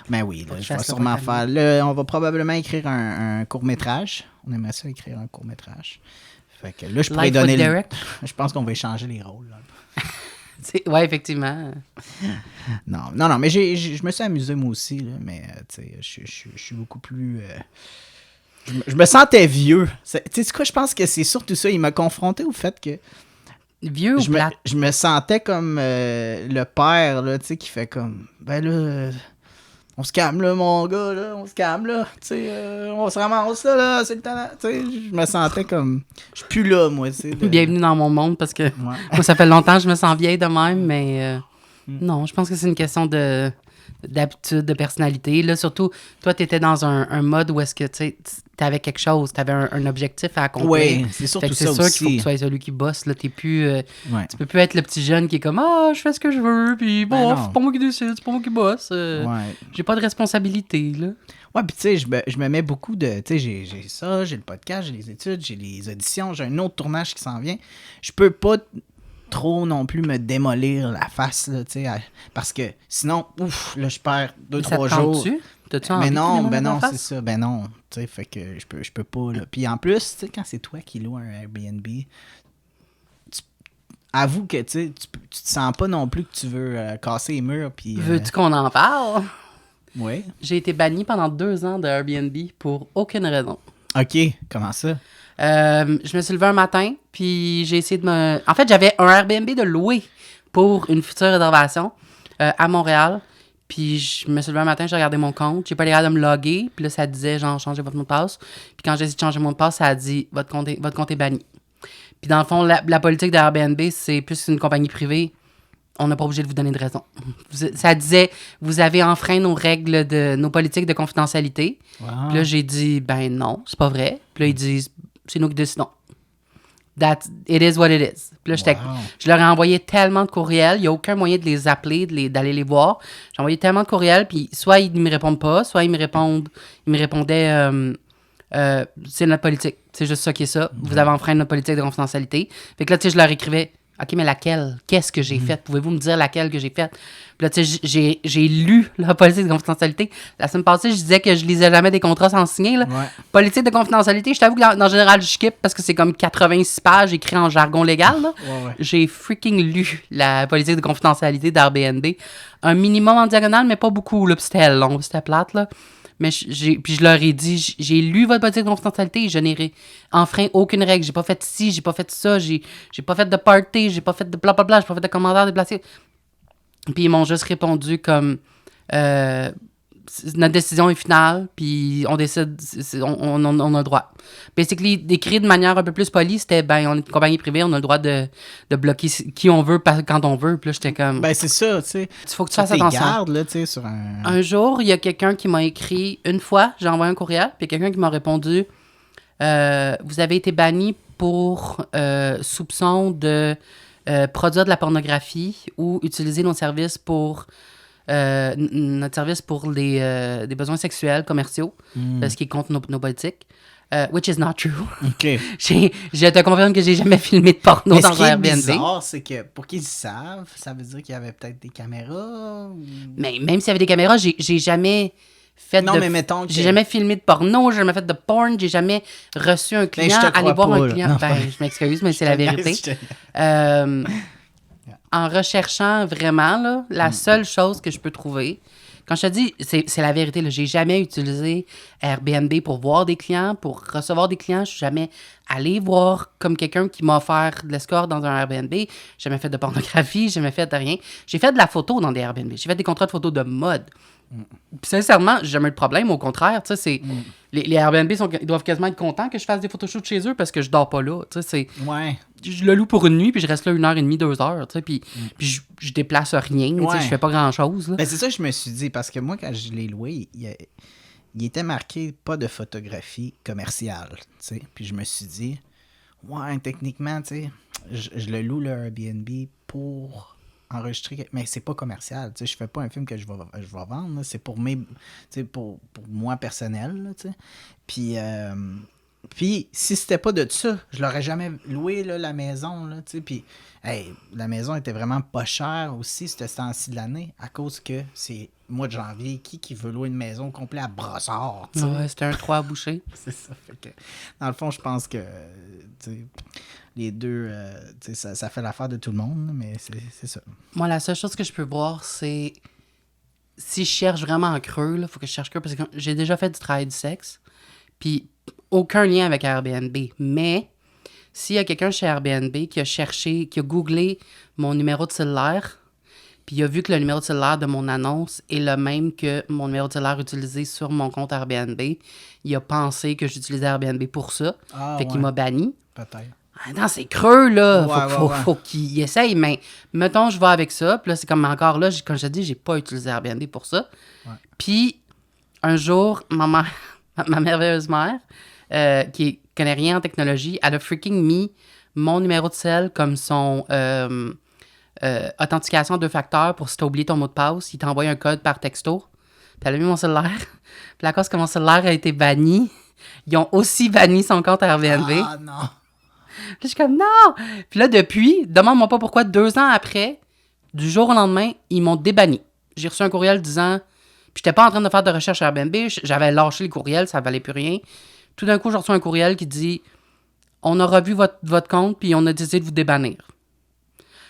Mais oui, Faut là, que je tu vais fasses le sûrement recalme. faire... Là, on va probablement écrire un court-métrage. On aimerait ça écrire un court-métrage. Fait que là, je pourrais Life donner... with Derek? Je pense qu'on va échanger les rôles, là. Ouais, effectivement. Non, mais je me suis amusé, moi aussi, là, mais, tu sais, je suis beaucoup plus... je me sentais vieux. Tu sais quoi, je pense que c'est surtout ça. Il m'a confronté au fait que... Vieux ou plate? Je me sentais comme le père, là, tu sais, qui fait comme... Ben là, on se calme, là, mon gars, là, on se calme, là, tu sais, on se ramasse, là, c'est le temps, tu sais, je me sentais comme... Je suis plus là, moi, tu sais. Bienvenue dans mon monde, parce que Ouais. moi, ça fait longtemps que je me sens vieille de même, mais non, je pense que c'est une question d'habitude, de personnalité. Là, surtout, toi, tu étais dans un mode où est-ce que, tu sais, t'avais quelque chose, t'avais un objectif à accomplir. Oui, c'est Fait surtout que ça c'est sûr aussi. qu'il faut que tu sois celui qui bosse, là, t'es plus... Ouais. Tu peux plus être le petit jeune qui est comme « Ah, je fais ce que je veux, puis Ben bon, non. c'est pas moi qui décide, c'est pas moi qui bosse. Ouais. J'ai pas de responsabilité, là. » Ouais, puis tu sais, je me mets beaucoup de... Tu sais, j'ai ça, j'ai le podcast, j'ai les études, j'ai les auditions, j'ai un autre tournage qui s'en vient. Je peux pas trop non plus me démolir la face, là, tu sais, parce que sinon, ouf, là, je perds 2-3 Ça te jours. tente-tu? T'as-tu envie Mais de non, te ben démolir non, la c'est face? ça, ben non, tu sais, fait que je peux pas, là. Puis en plus, tu sais, quand c'est toi qui loues un Airbnb, avoue que, tu sais, tu te sens pas non plus que tu veux casser les murs, puis... Veux-tu qu'on en parle? Oui. J'ai été banni pendant 2 ans de Airbnb pour aucune raison. OK, comment ça? Je me suis levé un matin, puis j'ai essayé de me... En fait, j'avais un Airbnb de louer pour une future réservation à Montréal. Puis je me suis levé un matin, j'ai regardé mon compte. J'ai pas les gars de me loguer. Puis là, ça disait, genre, changez votre mot de passe. Puis quand j'ai essayé de changer mon mot de passe, ça a dit, votre compte est banni. Puis dans le fond, la politique de Airbnb, c'est plus une compagnie privée. On n'a pas obligé de vous donner de raison. Ça disait, vous avez enfreint nos règles nos politiques de confidentialité. Wow. Puis là, j'ai dit, ben non, c'est pas vrai. Puis là, ils disent, c'est nous qui décidons. It is what it is. Puis là, Wow. je leur ai envoyé tellement de courriels, il n'y a aucun moyen de les appeler, d'aller les voir. J'ai envoyé tellement de courriels, puis soit ils ne me répondent pas, soit ils me répondaient, c'est notre politique. C'est juste ça qui est ça. Vous avez enfreint notre politique de confidentialité. Fait que là, tu sais, je leur écrivais, OK, mais laquelle? Qu'est-ce que j'ai fait? Pouvez-vous me dire laquelle que j'ai faite? Puis là, tu sais, j'ai lu la politique de confidentialité. La semaine passée, je disais que je lisais jamais des contrats sans signer. Là. Ouais. Politique de confidentialité, je t'avoue que dans général, je skip parce que c'est comme 86 pages écrites en jargon légal. Là. Ouais. J'ai freaking lu la politique de confidentialité d'Airbnb. Un minimum en diagonale, mais pas beaucoup. Là, puis c'était long, c'était plate. Là. Mais puis je leur ai dit, j'ai lu votre politique de confidentialité et je n'ai enfreint aucune règle. J'ai pas fait ci, j'ai pas fait ça, j'ai pas fait de party, j'ai pas fait de blablabla, j'ai pas fait de commentaires déplacés. Puis ils m'ont juste répondu comme, notre décision est finale, puis on décide, on a le droit. Basically, d'écrire de manière un peu plus polie, c'était, ben, on est une compagnie privée, on a le droit de bloquer qui on veut quand on veut. Puis là, j'étais comme... Ben, c'est ça, tu sais. Il faut que tu Ça fasses attention. garde, là, tu sais, sur un... Un jour, il y a quelqu'un qui m'a écrit, une fois, j'ai envoyé un courriel, puis quelqu'un qui m'a répondu, vous avez été banni pour soupçon de produire de la pornographie ou utiliser notre service pour des besoins sexuels commerciaux, ce qui est contre nos politiques. Which is not true. OK. Je te confirme que j'ai jamais filmé de porno Mais ce dans qui un est Airbnb. bizarre, c'est que pour qu'ils savent, ça veut dire qu'il y avait peut-être des caméras. Mais même s'il y avait des caméras, j'ai jamais fait Non, mais mettons que... J'ai jamais filmé de porno, j'ai jamais fait de porn, j'ai jamais reçu un client, je te aller crois voir pas, un là. client. Non, Ben, je m'excuse, mais c'est la vérité. En recherchant vraiment, là, la seule chose que je peux trouver, quand je te dis, c'est la vérité, là, j'ai jamais utilisé Airbnb pour voir des clients, pour recevoir des clients, je suis jamais allé voir comme quelqu'un qui m'a offert de l'escorte dans un Airbnb, j'ai jamais fait de pornographie, j'ai jamais fait de rien. J'ai fait de la photo dans des Airbnb, j'ai fait des contrats de photo de mode. Puis sincèrement, j'ai jamais eu de problème, au contraire, tu sais, c'est... Les Airbnb, ils doivent quasiment être contents que je fasse des photoshoots chez eux parce que je dors pas là, tu sais, c'est... Ouais. Je le loue pour une nuit, puis je reste là 1h30, 2h, tu sais, puis je déplace rien, tu sais, Ouais. je fais pas grand-chose, là. Ben, c'est ça que je me suis dit, parce que moi, quand je l'ai loué, il était marqué pas de photographie commerciale, tu sais. Puis je me suis dit, ouais, techniquement, tu sais, je le loue le Airbnb pour enregistrer, mais c'est pas commercial, tu sais. Je fais pas un film que je vais vendre, là. C'est pour mes, tu sais, pour moi personnel, là, tu sais. Puis, si c'était pas de ça, je l'aurais jamais loué, là, la maison, là, tu sais. Puis, hey, la maison était vraiment pas chère aussi, ce temps-ci de l'année, à cause que c'est mois de janvier. Qui veut louer une maison complète à Brossard, tu sais? Ouais, c'était un 3 à boucher. C'est ça. Fait que, dans le fond, je pense que, tu sais, les deux, tu sais, ça fait l'affaire de tout le monde, mais c'est ça. Moi, la seule chose que je peux voir, c'est... Si je cherche vraiment en creux, il faut que je cherche creux, parce que j'ai déjà fait du travail du sexe, puis aucun lien avec Airbnb. Mais s'il y a quelqu'un chez Airbnb qui a cherché, qui a googlé mon numéro de cellulaire, puis il a vu que le numéro de cellulaire de mon annonce est le même que mon numéro de cellulaire utilisé sur mon compte Airbnb, il a pensé que j'utilisais Airbnb pour ça, fait qu'il m'a banni. Peut-être. Ah non, c'est creux, là. Ouais, Faut qu'il essaye, mais mettons, je vais avec ça. Puis là, c'est comme encore là, comme je te dis, j'ai pas utilisé Airbnb pour ça. Ouais. Puis, un jour, ma merveilleuse mère, qui connaît rien en technologie, elle a freaking mis mon numéro de cell comme son authentification 2 facteurs pour si t'as oublié ton mot de passe. Il t'envoie un code par texto. Puis elle a mis mon cellulaire. Puis à cause que mon cellulaire a été banni, ils ont aussi banni son compte Airbnb. Ah non! Puis je suis comme, non! Puis là, depuis, demande-moi pas pourquoi, 2 ans après, du jour au lendemain, ils m'ont débanni. J'ai reçu un courriel disant... Puis j'étais pas en train de faire de recherche à Airbnb, j'avais lâché le courriel, ça valait plus rien. Tout d'un coup, j'ai reçu un courriel qui dit, on a revu votre compte, puis on a décidé de vous débannir.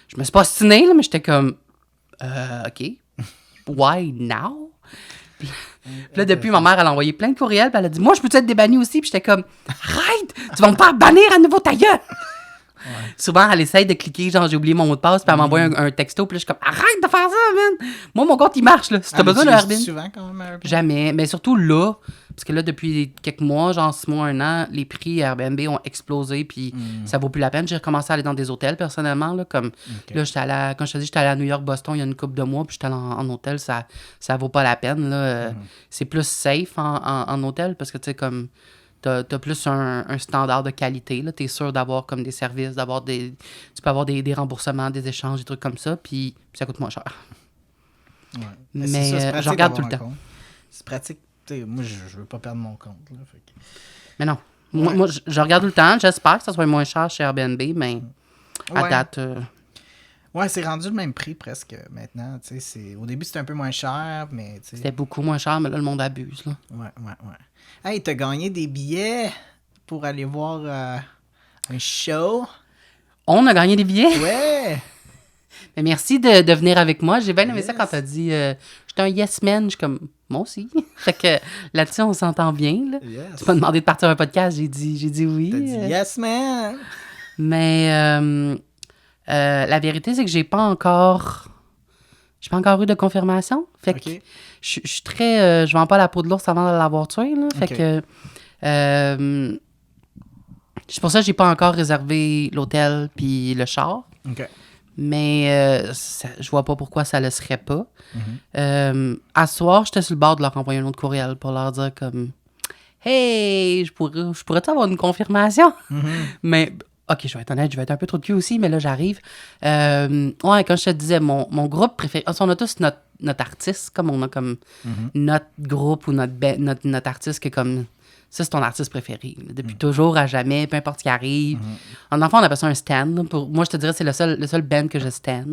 Je me suis pas ostinée, là, mais j'étais comme, OK. Why now? Puis là, depuis, ma mère, elle a envoyé plein de courriels, puis elle a dit, moi, je peux-tu être débannie aussi? Puis j'étais comme, arrête! Tu vas me faire bannir à nouveau, ta gueule! Ouais. Souvent, elle essaye de cliquer, genre, j'ai oublié mon mot de passe, puis elle m'envoie un texto, puis là, je suis comme, arrête de faire ça, man! Moi, mon compte, il marche, là. Si t'as besoin de Airbnb. Souvent, quand même, Airbnb? Jamais. Mais surtout là, parce que là, depuis quelques mois, genre 6 mois, 1 an, les prix Airbnb ont explosé, puis ça vaut plus la peine. J'ai recommencé à aller dans des hôtels, personnellement, là, comme, là, quand je te dis, j'étais allé à New York, Boston, il y a une couple de mois, puis j'étais allé en hôtel, ça vaut pas la peine, là. C'est plus safe en hôtel, parce que, tu sais, comme... T'as plus un standard de qualité. Là. T'es sûr d'avoir comme des services, tu peux avoir des remboursements, des échanges, des trucs comme ça, puis ça coûte moins cher. Ouais. Mais ça, je regarde tout le temps. C'est pratique. Moi, je veux pas perdre mon compte. Là, fait que... Mais non. Moi, je regarde tout le temps. J'espère que ça soit moins cher chez Airbnb, mais à date... Ouais, c'est rendu le même prix presque maintenant. Au début, c'était un peu moins cher, mais... C'était beaucoup moins cher, mais là, le monde abuse. Là. Ouais. Hey, t'as gagné des billets pour aller voir un show? On a gagné des billets? Ouais! Mais merci de venir avec moi. J'ai bien aimé ça quand t'as dit... j'étais un yes man. Je suis comme... Moi aussi. Fait que là-dessus, on s'entend bien. Là. Yes. Tu m'as demandé de partir un podcast. J'ai dit oui. T'as dit yes man! Mais... la vérité, c'est que j'ai pas encore j'ai pas encore eu de confirmation. Fait que Ok. je suis très... je vends pas la peau de l'ours avant de l'avoir tué, là. Fait Ok. que... c'est pour ça que j'ai pas encore réservé l'hôtel puis le char. OK. Mais je vois pas pourquoi ça le serait pas. Mhm. À ce soir, j'étais sur le bord de leur envoyer un autre courriel pour leur dire comme Hey, je pourrais-tu avoir une confirmation? Mhm. Mais OK, je vais être honnête, je vais être un peu trop de cul aussi, mais là j'arrive. Ouais, comme je te disais, mon groupe préféré. On a tous notre artiste, comme on a comme Mhm. notre groupe ou notre artiste qui est comme. Ça, c'est ton artiste préféré. Là, depuis toujours, à jamais, peu importe ce qui arrive. En enfant, on appelle ça un stan. Là. Moi, je te dirais, c'est le seul band que je stan.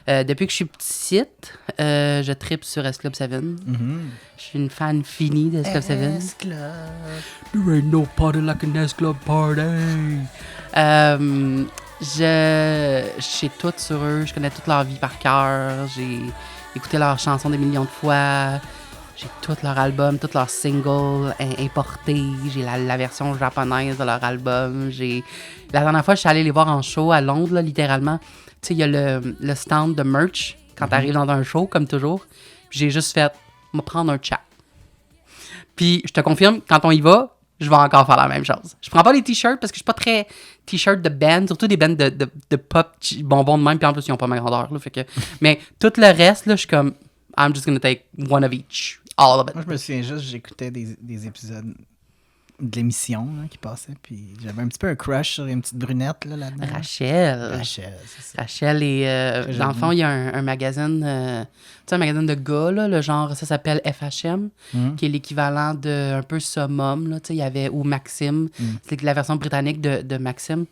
Depuis que je suis petite, je tripe sur S-Club 7. Mhm. Je suis une fan finie de S-Club 7. S-Club. There ain't no party like an S-Club party. Je sais tout sur eux. Je connais toute leur vie par cœur. J'ai écouté leurs chansons des millions de fois. J'ai tous leurs albums, tous leurs singles importés. J'ai la version japonaise de leur album. La dernière fois, je suis allée les voir en show à Londres, là, littéralement. Tu sais, il y a le stand de merch quand t'arrives dans un show, comme toujours. Puis j'ai juste fait, me prendre un chat. Puis je te confirme, quand on y va, je vais encore faire la même chose. Je prends pas les t-shirts parce que je suis pas très t-shirt de band, surtout des bands de pop bonbons de même. Puis en plus, ils ont pas ma grandeur. Là, fait que... Mais tout le reste, là, je suis comme, I'm just gonna take one of each. All of it. Moi, je me souviens juste, j'écoutais des épisodes de l'émission là, qui passaient, puis j'avais un petit peu un crush sur une petite brunette là, là-dedans. Rachel. Rachel, c'est ça. Rachel et Très dans le jolie. fond, il y a un magazine, tu sais, un magazine de gars, là, le genre, ça s'appelle FHM, Mhm. qui est l'équivalent de un peu Summum, là, tu sais, il y avait, ou Maxim, c'est la version britannique de Maxim.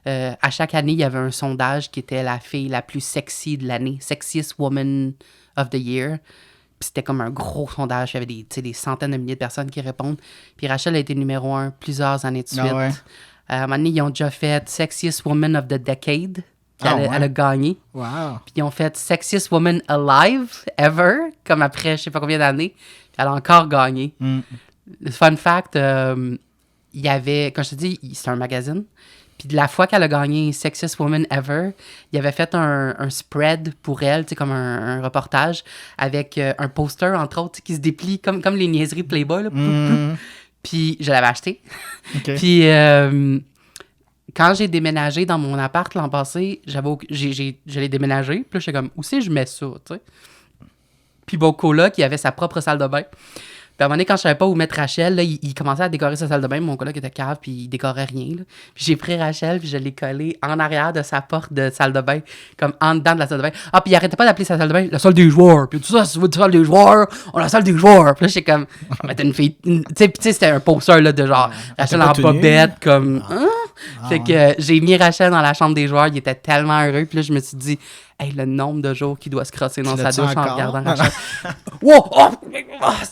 À chaque année, il y avait un sondage qui était la fille la plus sexy de l'année, Sexiest Woman of the Year. Puis c'était comme un gros sondage, il y avait des centaines de milliers de personnes qui répondent. Puis Rachel a été numéro 1 plusieurs années de suite. Ah ouais. À un moment donné, ils ont déjà fait Sexiest Woman of the Decade. Puis Ah elle, ouais. elle a gagné. Wow. Puis ils ont fait Sexiest Woman Alive Ever, comme après je sais pas combien d'années. Puis elle a encore gagné. Mm. Le fun fact, il y avait, quand je te dis, c'est un magazine. Puis de la fois qu'elle a gagné Sexiest Woman Ever, il avait fait un spread pour elle, tu sais, comme un reportage, avec un poster, entre autres, qui se déplie comme les niaiseries de Playboy. Là. Mm. Puis je l'avais acheté. OK. Puis quand j'ai déménagé dans mon appart l'an passé, je l'ai déménagé. Puis là, j'étais comme, où c'est que je mets ça, tu sais? Puis mon coloc, il avait sa propre salle de bain. Puis à un moment donné, quand je savais pas où mettre Rachel, là, il commençait à décorer sa salle de bain. Mon coloc était cave, puis il décorait rien. Là. Puis j'ai pris Rachel, puis je l'ai collée en arrière de sa porte de salle de bain, comme en dedans de la salle de bain. Ah, puis il arrêtait pas d'appeler sa salle de bain la salle des joueurs. Puis tout ça, si tu veux la salle des joueurs, on a la salle des joueurs. Puis là, j'étais comme, on va mettre une fille. Tu sais, c'était un poster là, de genre, Rachel pas en tout nu. bobette, comme. Hein? Ah, Fait que j'ai mis Rachel dans la chambre des joueurs, il était tellement heureux. Puis là, je me suis dit, hey, le nombre de jours qu'il doit se crosser dans Tu sa l'as-tu douche en encore? regardant Rachel. Wow! Oh!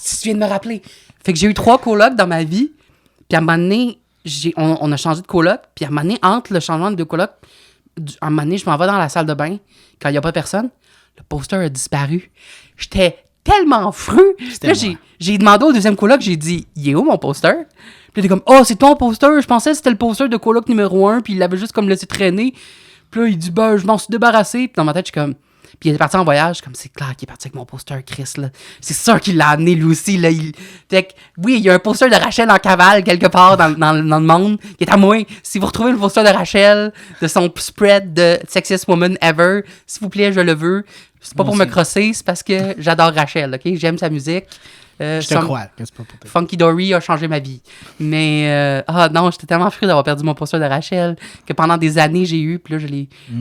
Tu viens de me rappeler. Fait que j'ai eu 3 colocs dans ma vie. Puis à un moment donné, on a changé de coloc. Puis à un moment donné, entre le changement de 2 colocs, à un moment donné, je m'en vais dans la salle de bain quand il n'y a pas personne. Le poster a disparu. J'étais tellement fru. C'était Là, moi. j'ai demandé au deuxième coloc, j'ai dit, il est où mon poster? Puis il était comme, oh, c'est ton poster. Je pensais que c'était le poster de coloc numéro 1. Puis il l'avait juste comme laissé traîner. Puis là, il dit, ben, je m'en suis débarrassé. Puis dans ma tête, je suis comme. Puis il est parti en voyage, comme c'est clair qu'il est parti avec mon poster Chris, là. C'est sûr qu'il l'a amené lui aussi, là. Fait que, oui, il y a un poster de Rachel en cavale quelque part dans le monde qui est à moi. Si vous retrouvez le poster de Rachel, de son spread de Sexiest Woman Ever, s'il vous plaît, je le veux. C'est pas Moi pour me aussi. crosser, c'est parce que j'adore Rachel, OK? J'aime sa musique. Je te crois que c'est pas pour toi. Funky Dory a changé ma vie. Mais, non, j'étais tellement frustrée d'avoir perdu mon poster de Rachel que pendant des années, j'ai eu. Puis là,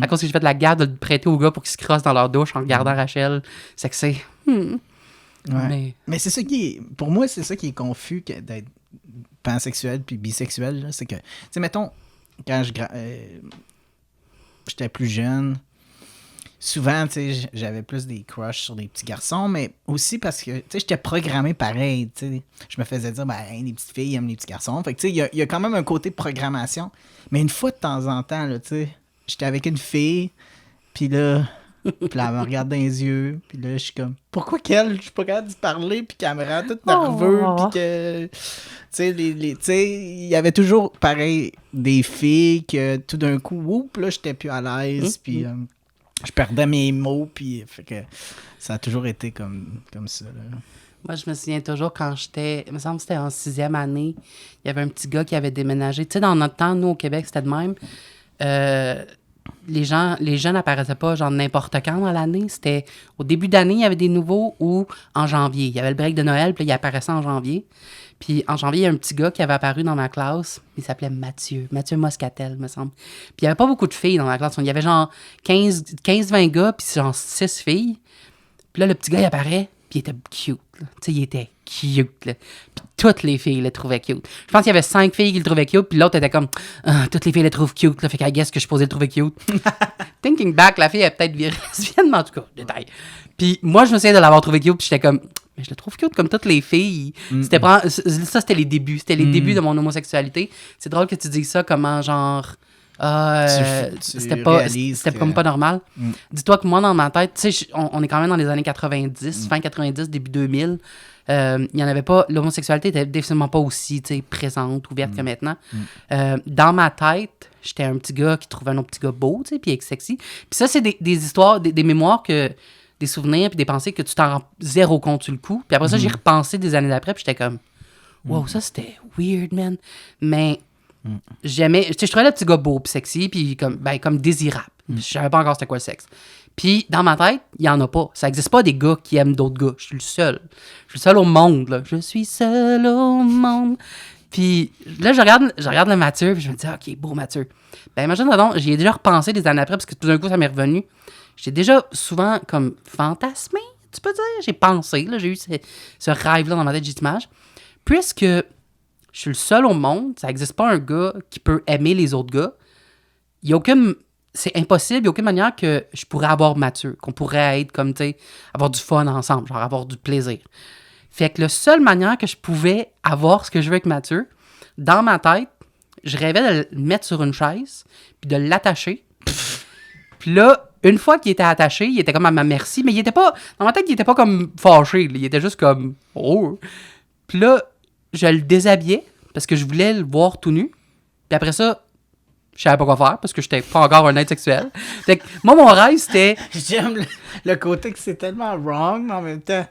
à cause que j'ai fait de la garde, de le prêter aux gars pour qu'ils se crossent dans leur douche en regardant Rachel. C'est que c'est. Ouais. Mais, Mais c'est ça qui est. Pour moi, c'est ça qui est confus d'être pansexuel puis bisexuel. Là. C'est que, tu sais, mettons, quand j'étais plus jeune, souvent, tu sais, j'avais plus des crushs sur des petits garçons, mais aussi parce que, tu sais, j'étais programmé pareil, tu sais. Je me faisais dire, ben, les petites filles aiment les petits garçons. Fait que, tu sais, il y a quand même un côté programmation. Mais une fois de temps en temps, là, tu sais, j'étais avec une fille, puis là, elle me regarde dans les yeux, puis là, je suis comme, pourquoi qu'elle, je suis pas capable d'y parler, puis qu'elle me rend tout nerveux, puis que, tu sais, tu sais, il y avait toujours, pareil, des filles que tout d'un coup, oups, là, j'étais plus à l'aise, puis Je perdais mes mots, puis fait que ça a toujours été comme ça. Là. Moi, je me souviens toujours quand j'étais... Il me semble que c'était en 6e année. Il y avait un petit gars qui avait déménagé. Tu sais, dans notre temps, nous, au Québec, c'était de même. Les jeunes n'apparaissaient pas genre n'importe quand dans l'année. C'était au début d'année, il y avait des nouveaux ou en janvier. Il y avait le break de Noël, puis là, il apparaissait en janvier. Puis en janvier, il y a un petit gars qui avait apparu dans ma classe. Il s'appelait Mathieu Moscatel, me semble. Puis il n'y avait pas beaucoup de filles dans la classe. Il y avait genre 15-20 gars, puis genre 6 filles. Puis là, le petit gars, il apparaît, puis il était cute. Tu sais, il était cute. Là. Puis toutes les filles le trouvaient cute. Je pense qu'il y avait 5 filles qui le trouvaient cute, puis l'autre était comme toutes les filles le trouvent cute. Là, fait qu'à guess que je suis supposé le trouver cute. Thinking back, la fille a peut-être viré lesbienne, mais en tout cas, détail. Puis moi, je me souviens de l'avoir trouvé cute, puis j'étais comme, mais je le trouve cute comme toutes les filles. Ça, c'était les débuts. C'était les débuts de mon homosexualité. C'est drôle que tu dises ça, comment genre. C'était comme pas normal. Dis-toi que moi, dans ma tête, tu sais, on est quand même dans les années 90, fin 90, début 2000. Il y en avait pas. L'homosexualité était définitivement pas aussi présente, ouverte que maintenant. Dans ma tête, j'étais un petit gars qui trouvait un autre petit gars beau, tu sais, puis sexy. Puis ça, c'est des histoires, des mémoires des souvenirs puis des pensées que tu t'en rends zéro compte sur le coup. Puis après ça, j'ai repensé des années d'après, puis j'étais comme, wow, ça c'était weird, man. Mais j'aimais, tu sais, je trouvais le petit gars beau puis sexy, puis comme désirable. Je savais pas encore c'était quoi le sexe. Puis dans ma tête, il y en a pas. Ça existe pas des gars qui aiment d'autres gars. Je suis le seul. Je suis le seul au monde, là. Je suis seul au monde. Puis là, je regarde le Mathieu, puis je me dis, OK, beau Mathieu. Ben imagine, donc, j'y ai déjà repensé des années après, parce que tout d'un coup, ça m'est revenu. J'ai déjà souvent comme fantasmé, tu peux dire. J'ai pensé, là, j'ai eu ce rêve-là dans ma tête, j'ai d'image. Puisque je suis le seul au monde, ça n'existe pas un gars qui peut aimer les autres gars. Il y a aucune... C'est impossible, il n'y a aucune manière que je pourrais avoir Mathieu, qu'on pourrait être comme, tu sais, avoir du fun ensemble, genre avoir du plaisir. Fait que la seule manière que je pouvais avoir ce que je veux avec Mathieu, dans ma tête, je rêvais de le mettre sur une chaise, puis de l'attacher. Puis là, une fois qu'il était attaché, il était comme à ma merci, mais il était pas... Dans ma tête, il était pas comme fâché, il était juste comme... Oh! Puis là, je le déshabillais, parce que je voulais le voir tout nu. Puis après ça, je savais pas quoi faire, parce que j'étais pas encore un être sexuel. Fait que moi, mon rêve, c'était... J'aime le côté que c'est tellement wrong, mais en même temps...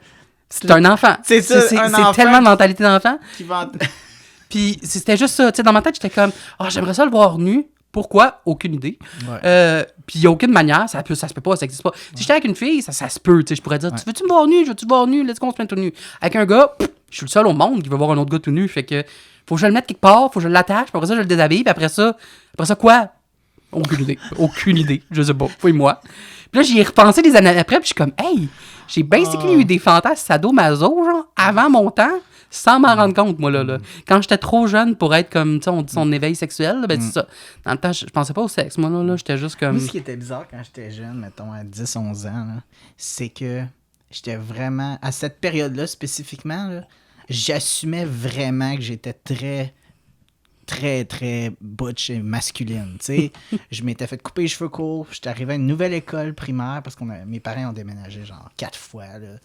C'est un enfant. C'est tellement de mentalité d'enfant. Qui va... Puis c'était juste ça. Tu sais, dans ma tête, j'étais comme, j'aimerais ça le voir nu. Pourquoi? Aucune idée. Ouais. Puis il n'y a aucune manière. Ça se peut pas, ça n'existe pas. Si j'étais avec une fille, ça se peut. Tu sais, je pourrais dire, tu veux-tu me voir nu? Je veux-tu me voir nu? Let's go, on se met tout nu. Avec un gars, je suis le seul au monde qui veut voir un autre gars tout nu. Fait que faut que je le mette quelque part, faut que je l'attache. Puis après ça, je le déshabille. Puis après ça quoi? Aucune idée. Aucune idée. Je sais pas. Fouille-moi. Puis là, j'y ai repensé des années après. Puis je suis comme, hey, j'ai basically eu des fantasmes sadomaso, genre, avant mon temps. Sans m'en rendre compte, moi, là. Quand j'étais trop jeune pour être comme, tu sais, on dit son éveil sexuel, là, ben c'est ça. Dans le temps, je pensais pas au sexe. Moi, là, j'étais juste comme... Moi, ce qui était bizarre quand j'étais jeune, mettons, à 10-11 ans, là, c'est que j'étais vraiment... À cette période-là, spécifiquement, là, j'assumais vraiment que j'étais très, très, très butch et masculine, tu sais. Je m'étais fait couper les cheveux courts. J'étais arrivé à une nouvelle école primaire parce que mes parents ont déménagé, genre, 4 fois, là.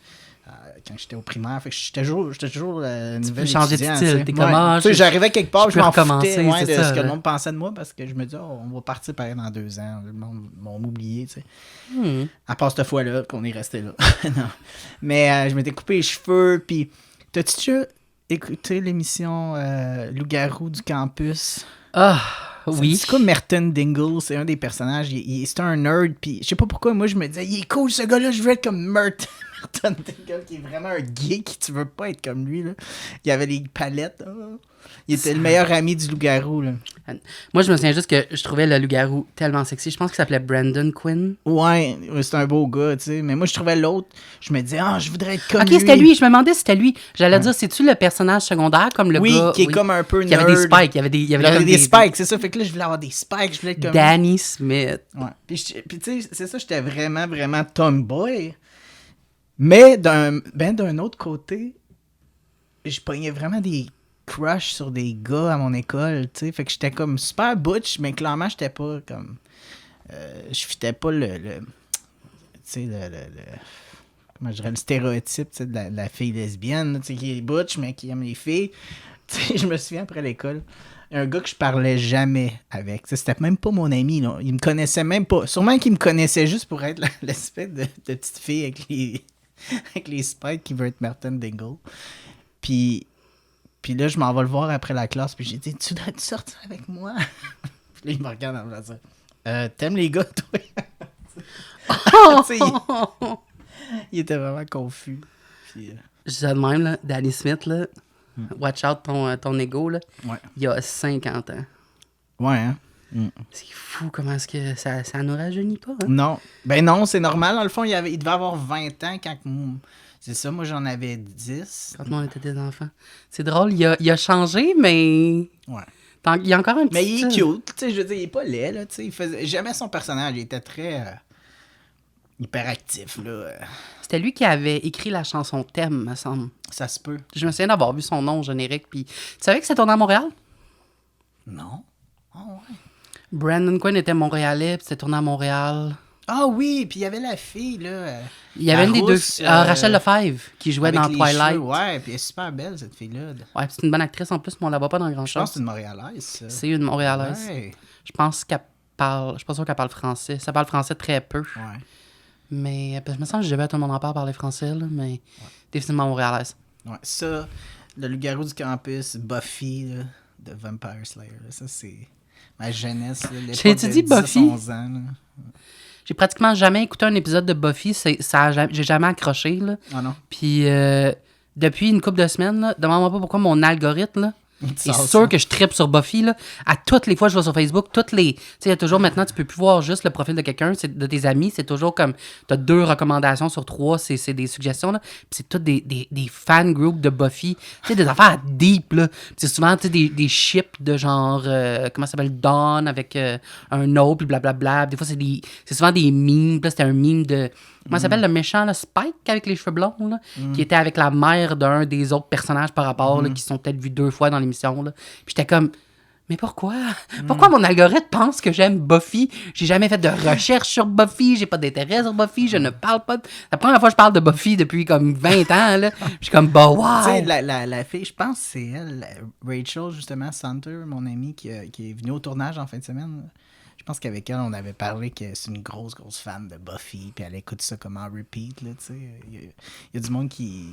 Quand j'étais au primaire, fait que j'étais toujours nouvelle changer de style, t'es comme tu sais, j'arrivais quelque part, je m'en foutais de ça, ce que le monde pensait de moi parce que je me disais, on va partir pareil dans 2 ans, le monde va m'oublier, tu sais. À part cette fois-là qu'on est resté là. Non. Mais je m'étais coupé les cheveux, puis t'as-tu déjà écouté l'émission Loup-garou du campus? Ah, oui. C'est comme Merton Dingle, c'est un des personnages, c'est un nerd, puis je sais pas pourquoi, moi je me disais, il est cool ce gars-là, je veux être comme Merton Dingle, qui est vraiment un geek, tu veux pas être comme lui, là. Il avait les palettes, là. Il était le meilleur ami du loup-garou, là. Moi, je me souviens juste que je trouvais le loup-garou tellement sexy. Je pense qu'il s'appelait Brandon Quinn. Ouais, c'est un beau gars, tu sais. Mais moi, je trouvais l'autre, je me disais, je voudrais être comme lui. Ok, c'était lui. Je me demandais si c'était lui. J'allais dire, c'est-tu le personnage secondaire, comme le gars? Oui, qui est comme un peu nerd. Il y avait des spikes. Il y avait des spikes, c'est ça. Fait que là, je voulais avoir des spikes. Je voulais être comme Danny Smith. Ouais. Puis tu sais, c'est ça, j'étais vraiment, vraiment tomboy. Mais d'un autre côté, je pognais vraiment des crushs sur des gars à mon école, tu sais. Fait que j'étais comme super butch, mais clairement, j'étais pas comme... je fitais pas tu sais, comment je dirais, le stéréotype, tu sais, de la fille lesbienne, tu sais, qui est butch, mais qui aime les filles. Tu sais, je me souviens, après l'école, un gars que je parlais jamais avec. Tu sais, c'était même pas mon ami. Là. Il me connaissait même pas. Sûrement qu'il me connaissait juste pour être l'espèce de petite fille avec les spikes qui veut être Martin Dingle. Puis là, je m'en vais le voir après la classe. Puis j'ai dit, tu dois sortir avec moi. Puis là, il me regarde en me disant, t'aimes les gars, toi? Tu sais, il était vraiment confus. Puis, Je disais de même, là, Danny Smith, là, watch out ton ego, là. ouais. Il y a 50 ans. Ouais, hein? C'est fou comment est-ce que ça nous rajeunit pas, hein? Non. Ben non, c'est normal. Dans le fond, il devait avoir 20 ans quand... C'est ça, moi, j'en avais 10. Quand on était des enfants. C'est drôle, il a changé, mais... Ouais. Il y a encore un petit... Mais il est cute, tu sais, je veux dire, il est pas laid, là, tu sais. Il faisait... J'aimais son personnage, il était très... hyperactif, là. C'était lui qui avait écrit la chanson thème, me semble. Ça se peut. Je me souviens d'avoir vu son nom au générique. Puis, tu savais que c'est tourné à Montréal? Non? Ah ouais. Brandon Quinn était montréalais, puis c'était tourné à Montréal. Ah oui, puis il y avait la fille, là. Il y avait une des deux... Rachel Lefebvre, qui jouait dans Twilight. Cheveux, ouais, puis elle est super belle, cette fille-là. Ouais, puis c'est une bonne actrice en plus, mais on la voit pas dans Je pense grand-chose. que c'est une Montréalaise, ça. C'est une Montréalaise. Ouais. Je pense qu'elle parle... Je suis pas sûr qu'elle parle français. Ça parle français très peu. Ouais. Mais je me sens que j'ai jamais tout le monde en parle parler français, là, mais définitivement montréalaise. Ouais. Ça, le loup-garou du campus, Buffy, là, de Vampire Slayer, là, ça, c'est ma jeunesse. Là, J'ai-tu dit Buffy? 11 ans, là. J'ai pratiquement jamais écouté un épisode de Buffy. J'ai jamais accroché, là. Ah non? Puis, depuis une couple de semaines, là, demande-moi pas pourquoi mon algorithme, là, c'est sûr que je trippe sur Buffy, là. À toutes les fois que je vais sur Facebook, tu sais, il y a toujours maintenant, tu peux plus voir juste le profil de quelqu'un, c'est de tes amis, c'est toujours comme, t'as 2 recommandations sur 3, c'est des suggestions, là. Puis c'est tout des fan groups de Buffy, tu sais, des affaires deep, là. Puis c'est souvent, tu sais, des ships de genre, comment ça s'appelle, Dawn avec un autre, puis blablabla. Des fois, c'est souvent des memes, là, c'était un meme de... Comment ça s'appelle le méchant, là, Spike, avec les cheveux blonds, là, qui était avec la mère d'un des autres personnages par rapport, là, qui sont peut-être vus 2 fois dans l'émission, là. Puis j'étais comme, mais pourquoi? Pourquoi mon algorithme pense que j'aime Buffy? J'ai jamais fait de recherche sur Buffy, j'ai pas d'intérêt sur Buffy, je ne parle pas... La première fois que je parle de Buffy depuis comme 20 ans, là, je suis comme, bah, wow! Tu sais, la fille, je pense que c'est elle, Rachel, justement, Santer, mon amie, qui est venue au tournage en fin de semaine. Je pense qu'avec elle, on avait parlé que c'est une grosse fan de Buffy, puis elle écoute ça comme en repeat, là, tu sais. Il y a du monde qui...